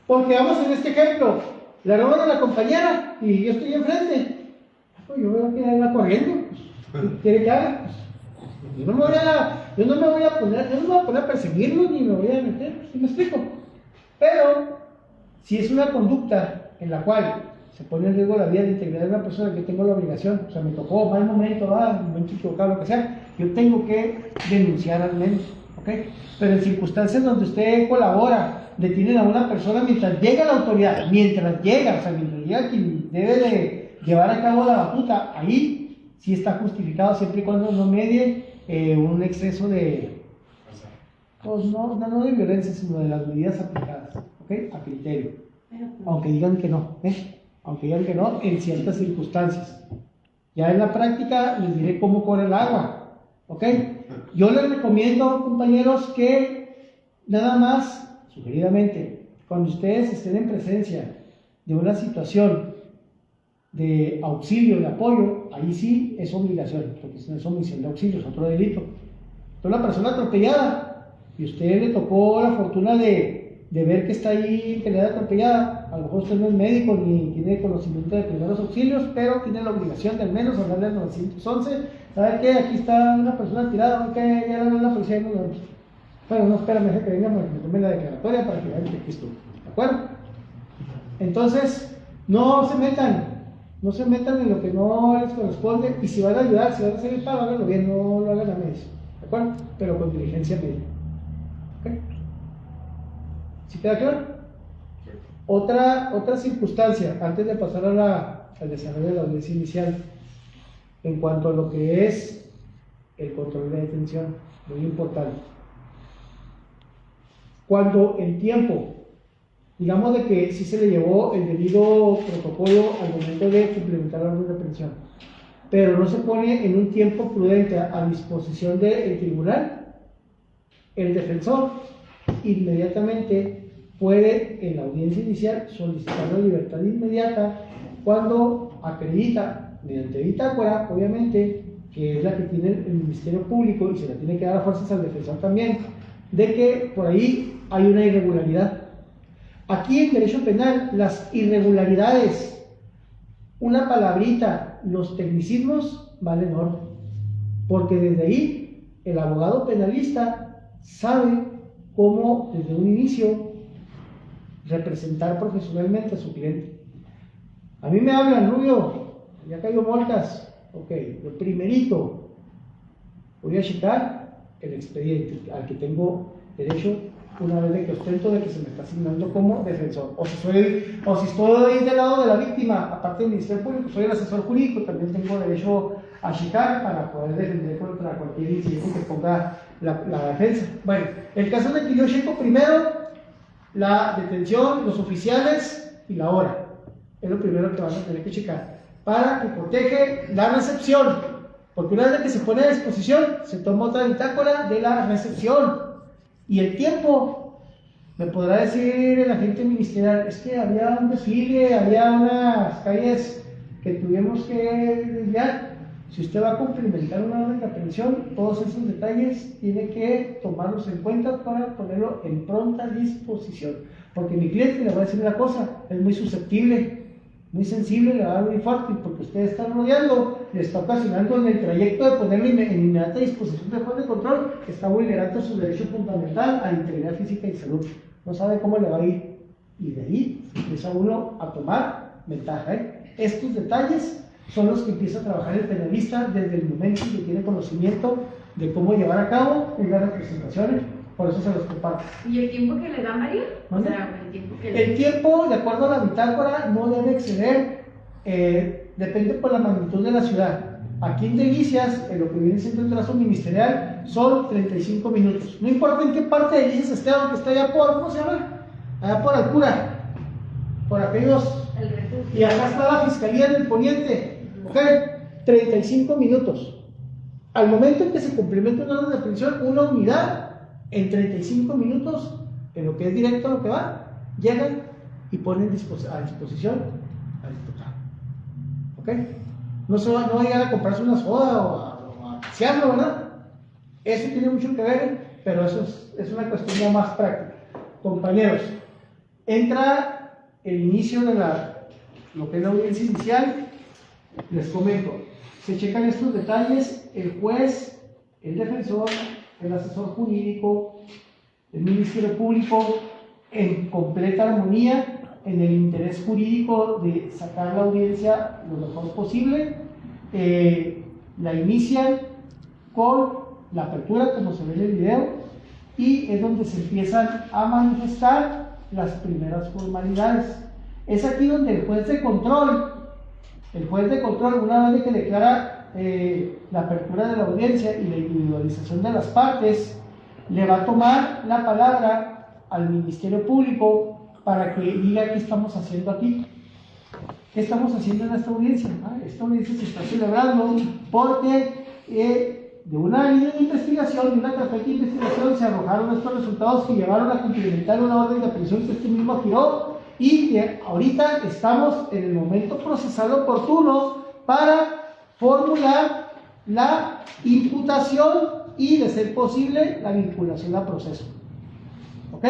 Porque vamos en este ejemplo, le roban a la compañera y yo estoy enfrente, pues yo veo que anda corriendo, pues, ¿qué quiere que haga? Pues, Yo no me voy a poner a perseguirlos ni me voy a meter, ¿sí me explico? Pero si es una conducta en la cual se pone en riesgo la vida, la integridad de una persona, que tengo la obligación, o sea, me tocó mal momento, momento equivocado, lo que sea, yo tengo que denunciar al menos, ¿ok? Pero en circunstancias donde usted colabora, detienen a una persona mientras llega la autoridad, mientras llega quien debe de llevar a cabo la batuta, ahí sí está justificado siempre y cuando no medie un exceso de, pues no de violencia, sino de las medidas aplicadas, ¿ok? A criterio, aunque digan que no, aunque digan que no, en ciertas circunstancias. Ya en la práctica les diré cómo corre el agua, ¿ok? Yo les recomiendo, compañeros, que nada más, sugeridamente, cuando ustedes estén en presencia de una situación de auxilio, de apoyo, ahí sí es obligación, porque si no es omisión de auxilio, es otro delito. Entonces la persona atropellada, y usted le tocó la fortuna de ver que está ahí peleada, atropellada, a lo mejor usted no es médico ni tiene conocimiento de primeros auxilios, pero tiene la obligación de al menos hablarle al 911, ¿sabe qué? Aquí está una persona tirada, ¿ok? Ya la policía no lo vemos. Bueno, no, espérame, deje que venga, me tome la declaratoria para que vean que aquí estuvo, ¿de acuerdo? Entonces, no se metan en lo que no les corresponde, y si van a ayudar, si van a hacer el paro, háganlo bien, no lo hagan a medias, ¿de acuerdo? Pero con diligencia media, ¿ok? ¿Sí queda claro? Otra circunstancia, antes de pasar al desarrollo de la audiencia inicial, en cuanto a lo que es el control de detención, muy importante. Cuando el tiempo, digamos de que sí se le llevó el debido protocolo al momento de cumplimentar la orden de aprehensión, pero no se pone en un tiempo prudente a disposición del tribunal, el defensor inmediatamente puede en la audiencia inicial solicitar la libertad inmediata cuando acredita, mediante bitácora, obviamente, que es la que tiene el Ministerio Público y se la tiene que dar a fuerzas al defensor también, de que por ahí hay una irregularidad. Aquí en derecho penal, las irregularidades, una palabrita, los tecnicismos valen oro, porque desde ahí el abogado penalista sabe cómo desde un inicio representar profesionalmente a su cliente. A mí me hablan, Rubio, ya cayó multas, ok, lo primerito, voy a checar el expediente al que tengo derecho una vez de que ostento de que se me está asignando como defensor, o si estoy del lado de la víctima, aparte del Ministerio Público, soy el asesor jurídico, también tengo derecho a checar para poder defender contra cualquier incidente que ponga la defensa. Bueno, el caso es de que yo checo primero la detención, los oficiales y la hora. Es lo primero que van a tener que checar para que protege la recepción, porque una vez que se pone a disposición se toma otra bitácora de la recepción. Y el tiempo, me podrá decir el agente ministerial, es que había un desfile, había unas calles que tuvimos que desviar. Si usted va a cumplimentar una orden de aprehensión, todos esos detalles tiene que tomarlos en cuenta para ponerlo en pronta disposición. Porque mi cliente, le voy a decir una cosa, es muy susceptible, muy sensible, le va a dar muy fuerte, porque usted está rodeando, le está ocasionando en el trayecto de ponerlo en inmediata disposición de juez de control, está vulnerando su derecho fundamental a la integridad física y salud. No sabe cómo le va a ir. Y de ahí empieza uno a tomar ventaja. Estos detalles son los que empieza a trabajar el penalista desde el momento en que tiene conocimiento de cómo llevar a cabo unas representaciones, por eso se los comparto. ¿Y el tiempo que le da María? O ¿Mande? sea, el tiempo que El tiempo, de acuerdo a la bitácora, no debe exceder, depende por la magnitud de la ciudad. Aquí en Delicias, en lo que viene siendo el trazo ministerial, son 35 minutos. No importa en qué parte de Delicias esté, aunque esté allá por, ¿cómo se llama? Allá por Alcura, por aquellos. El refugio. Y acá está la Fiscalía del Poniente, ¿ok? 35 minutos. Al momento en que se cumplimente una orden de aprehensión, una unidad, en 35 minutos, en lo que es directo a lo que va, llegan y ponen a disposición al diputado. ¿Ok? No va a llegar a comprarse una soda o a pasearlo, ¿verdad? Eso tiene mucho que ver, pero eso es una cuestión ya más práctica. Compañeros, entra el inicio de lo que es la audiencia inicial. Les comento, se checan estos detalles, el juez el defensor, el asesor jurídico, el Ministerio Público, en completa armonía, en el interés jurídico de sacar la audiencia lo mejor posible, la inician con la apertura, como se ve en el video, y es donde se empiezan a manifestar las primeras formalidades. Es aquí donde el juez de control, una vez que declara la apertura de la audiencia y la individualización de las partes, le va a tomar la palabra al Ministerio Público para que diga qué estamos haciendo aquí. ¿Qué estamos haciendo en esta audiencia? Esta audiencia se está celebrando porque de una línea de investigación, de una carpeta de investigación, se arrojaron estos resultados que llevaron a cumplimentar una orden de aprehensión que usted mismo giró, y que ahorita estamos en el momento procesal oportuno para formular la imputación y, de ser posible, la vinculación a proceso. ¿Ok?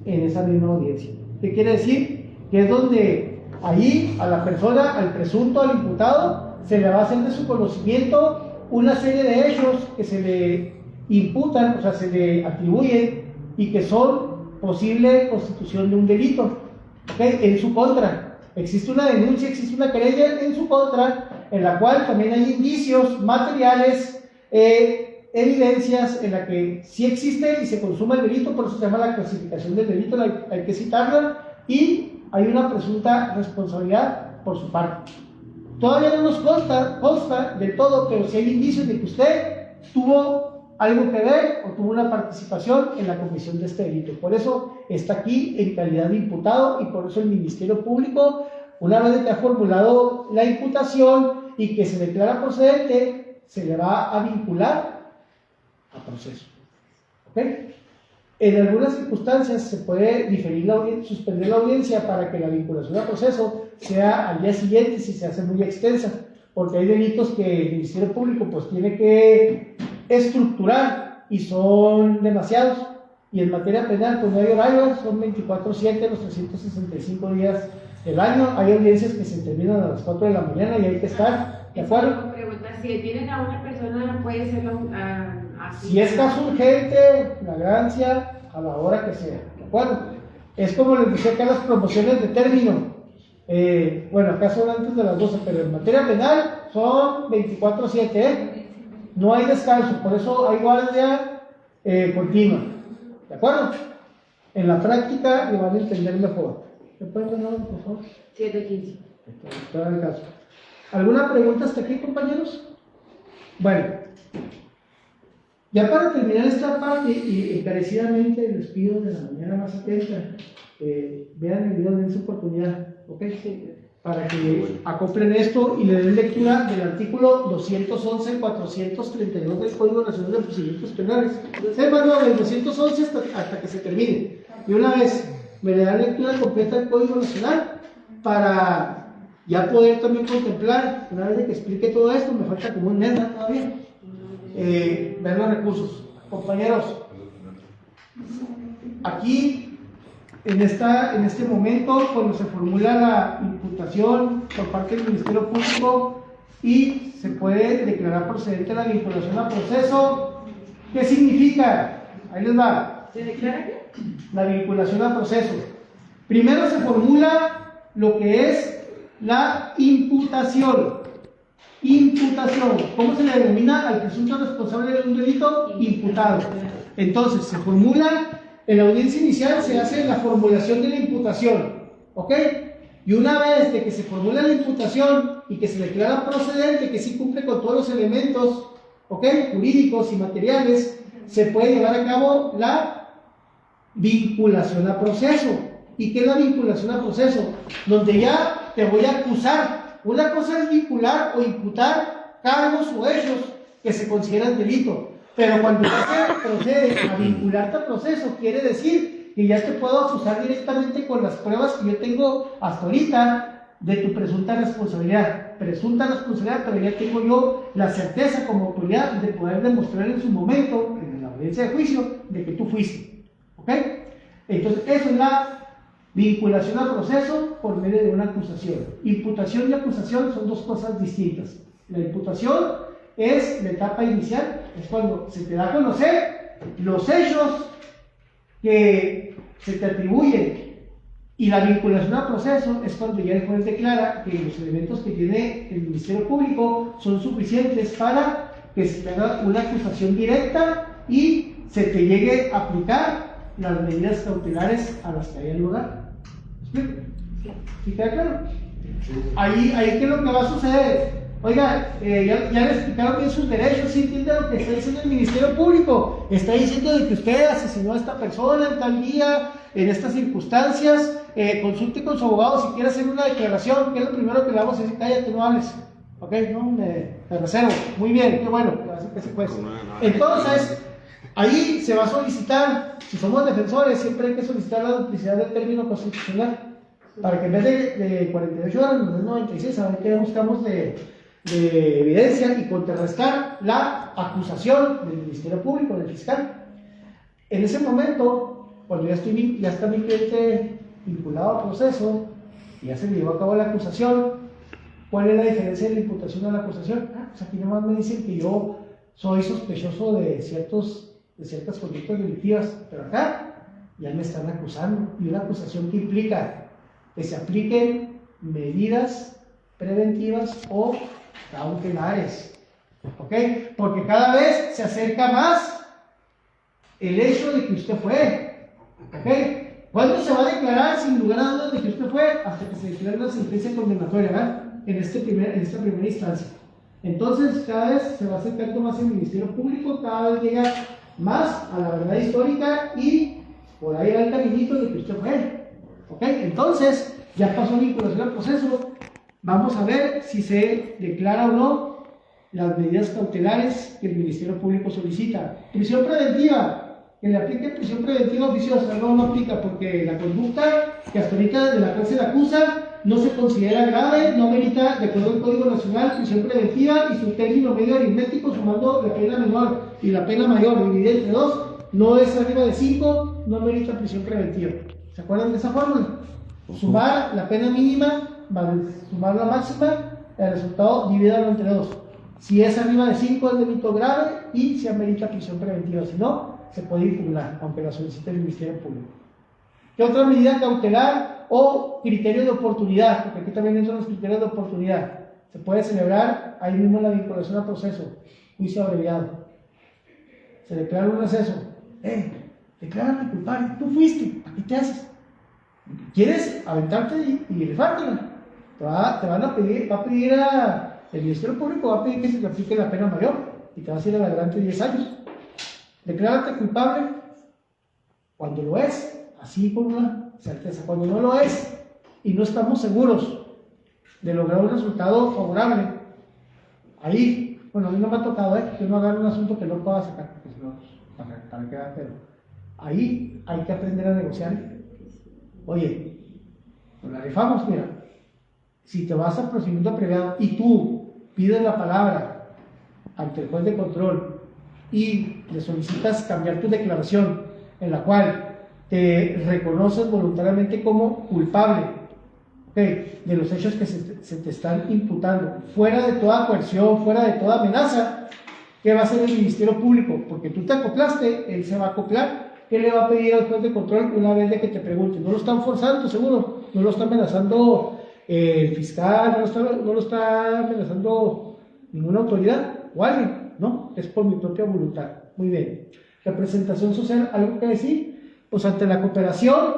En esa misma audiencia. ¿Qué quiere decir? Que es donde ahí a la persona, al presunto, al imputado, se le va a hacer de su conocimiento una serie de hechos que se le imputan, o sea, se le atribuyen y que son posible constitución de un delito, ¿okay? En su contra. Existe una denuncia, existe una querella en su contra, en la cual también hay indicios materiales, evidencias en la que sí existe y se consuma el delito, por eso se llama la clasificación del delito, hay que citarla, y hay una presunta responsabilidad por su parte. Todavía no nos consta del todo, pero sí hay indicios de que usted tuvo algo que ver o tuvo una participación en la comisión de este delito. Por eso está aquí en calidad de imputado, y por eso el Ministerio Público, una vez que ha formulado la imputación y que se declara procedente, se le va a vincular a proceso. ¿Ok? En algunas circunstancias se puede diferir suspender la audiencia para que la vinculación a proceso sea al día siguiente si se hace muy extensa, porque hay delitos que el Ministerio Público pues tiene que estructurar y son demasiados, y en materia penal pues no hay horario, son 24/7 los 365 días del año. Hay audiencias que se terminan a las 4 de la mañana y hay que estar, ¿de acuerdo? Si detienen a una persona, puede ser así. Si es caso urgente, flagrancia, a la hora que sea, ¿de acuerdo? Es como les decía acá las promociones de término. Bueno, acá son antes de las 12, pero en materia penal son 24/7, no hay descanso, por eso hay guardia continua, ¿de acuerdo? En la práctica lo van a entender mejor. ¿Me pueden dar, por favor? 7:15. Todo el caso. ¿Alguna pregunta hasta aquí, compañeros? Bueno, ya para terminar esta parte, y encarecidamente les pido de la manera más atenta, vean el video, den su oportunidad, ¿ok? Para que acoplen esto y le den lectura del artículo 211-432 del Código Nacional de Procedimientos Penales. Del 211 hasta que se termine. Y una vez me le dan lectura completa del Código Nacional, para ya poder también contemplar, una vez de que explique todo esto, me falta como un mes todavía, ver los recursos. Compañeros, aquí, en este momento, cuando se formula la imputación por parte del Ministerio Público y se puede declarar procedente la vinculación a proceso, ¿qué significa? Ahí les va. ¿Se declara qué? La vinculación a proceso. Primero se formula lo que es la imputación. Imputación. ¿Cómo se le denomina al presunto responsable de un delito? Imputado. Entonces, se formula, en la audiencia inicial se hace la formulación de la imputación. ¿Ok? Y una vez de que se formula la imputación y que se declara procedente, que sí cumple con todos los elementos, ¿ok?, jurídicos y materiales, se puede llevar a cabo la vinculación a proceso. ¿Y qué es la vinculación a proceso? Donde ya te voy a acusar. Una cosa es vincular o imputar cargos o hechos que se consideran delito, pero cuando ya se procede a vincularte a proceso, quiere decir que ya te puedo acusar directamente con las pruebas que yo tengo hasta ahorita de tu presunta responsabilidad. Presunta responsabilidad, pero ya tengo yo la certeza como autoridad de poder demostrar en su momento, en la audiencia de juicio, de que tú fuiste. ¿Ok? Entonces, eso es la vinculación a proceso por medio de una acusación. Imputación y acusación son dos cosas distintas. La imputación es la etapa inicial es cuando se te da a conocer los hechos que se te atribuyen, y la vinculación al proceso es cuando ya el juez declara que los elementos que tiene el Ministerio Público son suficientes para que se te haga una acusación directa y se te llegue a aplicar las medidas cautelares a las que haya lugar. ¿Me explico? ¿Sí queda claro? Ahí ¿qué es lo que va a suceder? Oiga, ya le explicaron bien sus derechos, ¿sí entiende lo que está diciendo el Ministerio Público? Está diciendo de que usted asesinó a esta persona en tal día, en estas circunstancias, consulte con su abogado si quiere hacer una declaración, que es lo primero que le vamos a decir, cállate, no hables. Ok, no, me reservo. Muy bien, qué bueno, así que se puede. Entonces, ahí se va a solicitar, si somos defensores, siempre hay que solicitar la duplicidad del término constitucional, para que en vez de 48 horas nos den 96, a ver qué buscamos de evidencia y contrarrestar la acusación del Ministerio Público, del fiscal. En ese momento, cuando ya está mi cliente vinculado al proceso, y ya se le llevó a cabo la acusación, ¿cuál es la diferencia de la imputación a la acusación? Pues aquí nomás me dicen que yo soy sospechoso de ciertas conductas delictivas, pero acá ya me están acusando, y una acusación que implica que se apliquen medidas preventivas o cautelares, ¿ok? Porque cada vez se acerca más el hecho de que usted fue, ¿ok? ¿Cuándo se va a declarar sin lugar a dudas de que usted fue? Hasta que se declare una sentencia condenatoria, ¿verdad? En esta primera instancia. Entonces cada vez se va acercando más el Ministerio Público, cada vez llega más a la verdad histórica y por ahí va el caminito de que usted fue, ¿ok? Entonces ya pasó vinculación al proceso. Vamos a ver si se declara o no las medidas cautelares que el Ministerio Público solicita. Prisión preventiva, que le aplique prisión preventiva oficiosa, no aplica porque la conducta que hasta ahorita de la cárcel acusa no se considera grave, no merita, de acuerdo al Código Nacional, prisión preventiva y su término medio aritmético sumando la pena menor y la pena mayor dividida entre 2, no es arriba de 5, no merita prisión preventiva. ¿Se acuerdan de esa fórmula? Sumar la pena mínima, sumar la máxima, el resultado divídalo entre 2. Si es arriba de 5 es delito grave y se amerita prisión preventiva, si no, se puede impugnar, aunque la solicite el Ministerio Público. ¿Qué otra medida cautelar o criterio de oportunidad? Porque aquí también entran los criterios de oportunidad. Se puede celebrar ahí mismo la vinculación al proceso, juicio abreviado. Se declara un receso. Declárame culpable, tú fuiste, ¿a qué te haces? ¿Quieres aventarte y rifártela? Te van a pedir, el Ministerio Público va a pedir que se te aplique la pena mayor y te vas a ir adelante 10 años. Declárate culpable cuando lo es, así con una certeza. Cuando no lo es y no estamos seguros de lograr un resultado favorable, ahí, bueno, a mí no me ha tocado que no agarre un asunto que no pueda sacar, porque si no, para quedar, pero ahí hay que aprender a negociar. Oye, pues la rifamos, mira, si te vas al procedimiento abreviado y tú pides la palabra ante el juez de control y le solicitas cambiar tu declaración en la cual te reconoces voluntariamente como culpable, ¿okay?, de los hechos que se te están imputando, fuera de toda coerción, fuera de toda amenaza, ¿qué va a hacer el Ministerio Público? Porque tú te acoplaste, él se va a acoplar. ¿Qué le va a pedir al juez de control una vez de que te pregunte? No lo están forzando, seguro, no lo está amenazando el fiscal, no lo está amenazando ninguna autoridad o alguien, no, es por mi propia voluntad. Muy bien. Representación social, ¿algo que decir? Pues ante la cooperación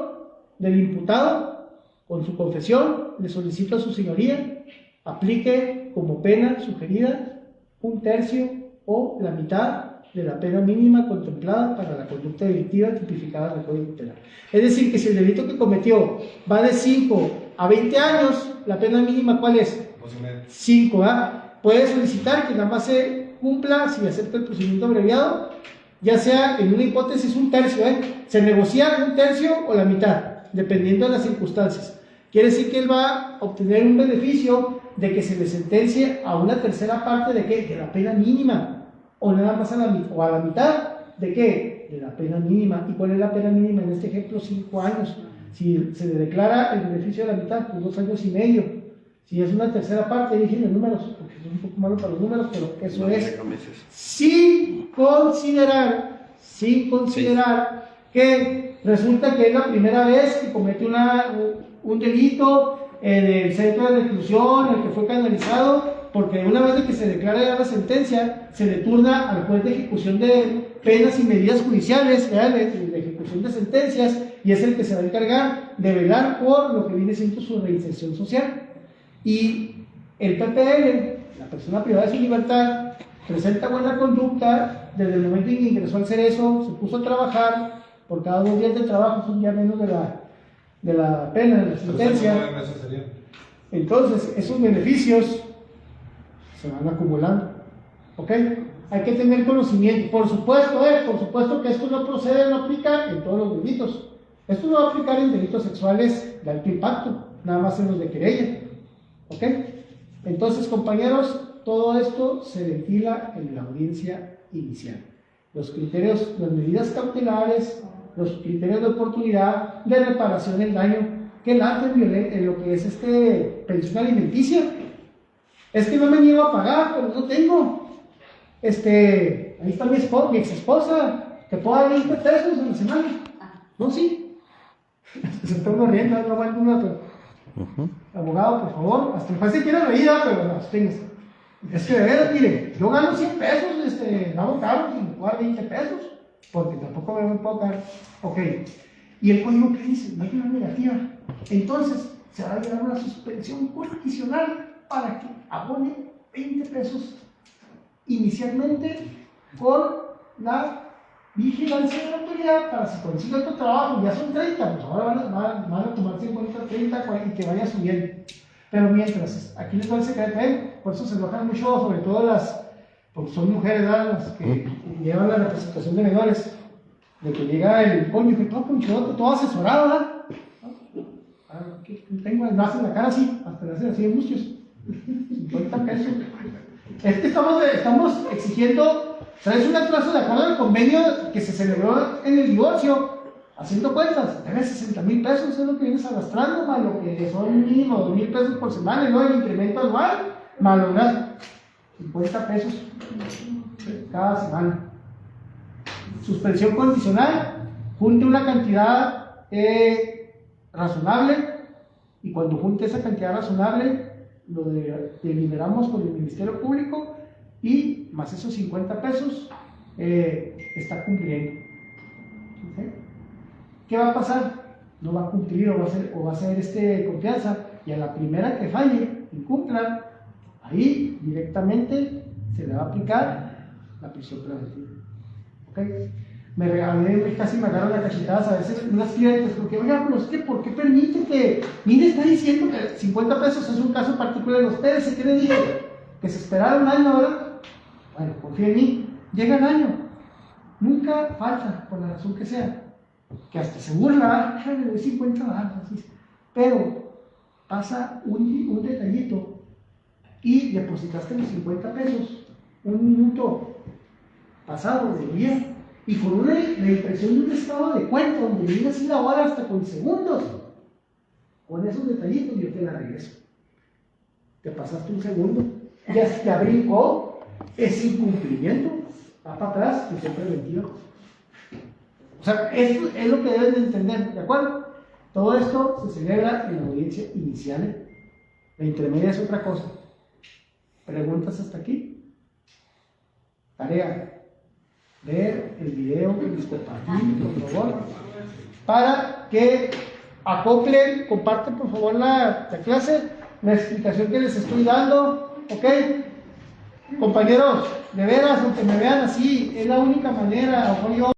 del imputado con su confesión, le solicito a su señoría aplique como pena sugerida 1/3 o la mitad de la pena mínima contemplada para la conducta delictiva tipificada en el Código Penal. Es decir, que si el delito que cometió va de 5 a 20 años, la pena mínima, ¿cuál es? 5, ¿verdad? Puede solicitar que nada más se cumpla, si acepta el procedimiento abreviado, ya sea en una hipótesis 1/3, se negocia 1/3 o la mitad, dependiendo de las circunstancias. Quiere decir que él va a obtener un beneficio de que se le sentencie a una tercera parte de ¿qué? De la pena mínima. O nada más a la mitad, ¿de qué? De la pena mínima. ¿Y cuál es la pena mínima? En este ejemplo, 5 años. Si se le declara el beneficio de la mitad, pues 2 años y medio. Si es una tercera parte, dije en números, porque soy un poco malo para los números, pero eso es sin considerar que resulta que es la primera vez que comete un delito en el centro de reclusión, en el que fue canalizado, porque una vez de que se declara ya la sentencia, se le turna al juez de ejecución de penas y medidas judiciales, de ejecución de sentencias, y es el que se va a encargar de velar por lo que viene siendo su reinserción social. Y el PPL, la persona privada de su libertad, presenta buena conducta desde el momento en que ingresó al cerezo, se puso a trabajar, por cada 2 días de trabajo son ya menos de la pena, de la sentencia. Entonces, esos beneficios se van acumulando, ¿ok? Hay que tener conocimiento, por supuesto que esto no procede, no aplica en todos los delitos. Esto no va a aplicar en delitos sexuales de alto impacto, nada más en los de querella, ¿ok? Entonces, compañeros, todo esto se ventila en la audiencia inicial. Los criterios, las medidas cautelares, los criterios de oportunidad, de reparación del daño que late en lo que es pensión alimenticia. Es que no me niego a pagar, pero no tengo. Ahí está mi ex esposa, que puedo dar 20 pesos a la semana. No, sí. Se está uno riendo, no aguanto una, pero. Abogado, por favor, hasta el juez se quiere reír, pero no, absténgase. Es que de veras, mire, yo gano 100 pesos, damos caro, y me puedo dar 20 pesos, porque tampoco me puedo pagar. Ok. Y el código que dice, no hay una negativa. Entonces, se va a llevar una suspensión condicional para que abone 20 pesos inicialmente con la vigilancia de la autoridad para si consigue otro trabajo, ya son 30, pues ahora van a tomarse en cuenta 30 y que vaya subiendo. Pero mientras, aquí les doy el secreto, por eso se enojan mucho, sobre todo porque son mujeres, ¿verdad? Las que llevan la representación de menores, de que llega el cónyuge, todo conchoto, todo asesorado, ¿verdad? Tengo el brazo en la cara así, hasta le hacen así de muchos. 50 pesos. Es que estamos exigiendo, ¿sabes? Un atraso de acuerdo al convenio que se celebró en el divorcio, haciendo cuentas, debe 60,000 pesos, es lo que vienes arrastrando, más lo que son mínimo 2,000 pesos por semana, y luego el incremento anual, más los gastos, 50 pesos cada semana. Suspensión condicional, junte una cantidad razonable, y cuando junte esa cantidad razonable, lo deliberamos con el Ministerio Público, y más esos 50 pesos está cumpliendo. ¿Okay? ¿Qué va a pasar? No va a cumplir o va a ser confianza, y a la primera que falle, incumpla, ahí directamente se le va a aplicar la prisión preventiva. ¿Okay? Casi me agarran la cachetada a veces unas clientes, porque oiga, pero es que ¿por qué permite que? Mire, está diciendo que 50 pesos es un caso particular, ustedes, ¿qué le digo? Que se esperara un año, ¿verdad? Bueno, confía en mí, llega el año, nunca falta, por la razón que sea, que hasta se burla, le doy 50 baros, pero pasa un detallito y depositaste los 50 pesos, un minuto pasado del día, y con la impresión de un estado de cuenta donde viene así la hora hasta con segundos, con esos detallitos yo te la regreso. Te pasaste un segundo, ya brincó, es incumplimiento, va para atrás, prisión preventiva. O sea, esto es lo que deben de entender, ¿de acuerdo? Todo esto se celebra en la audiencia inicial. La intermedia es otra cosa. ¿Preguntas hasta aquí? Tarea. Ver el video que les compartí, por favor, para que acoplen, comparten por favor la clase, la explicación que les estoy dando, ¿ok? Compañeros, de veras, aunque me vean así, es la única manera, ojo yo.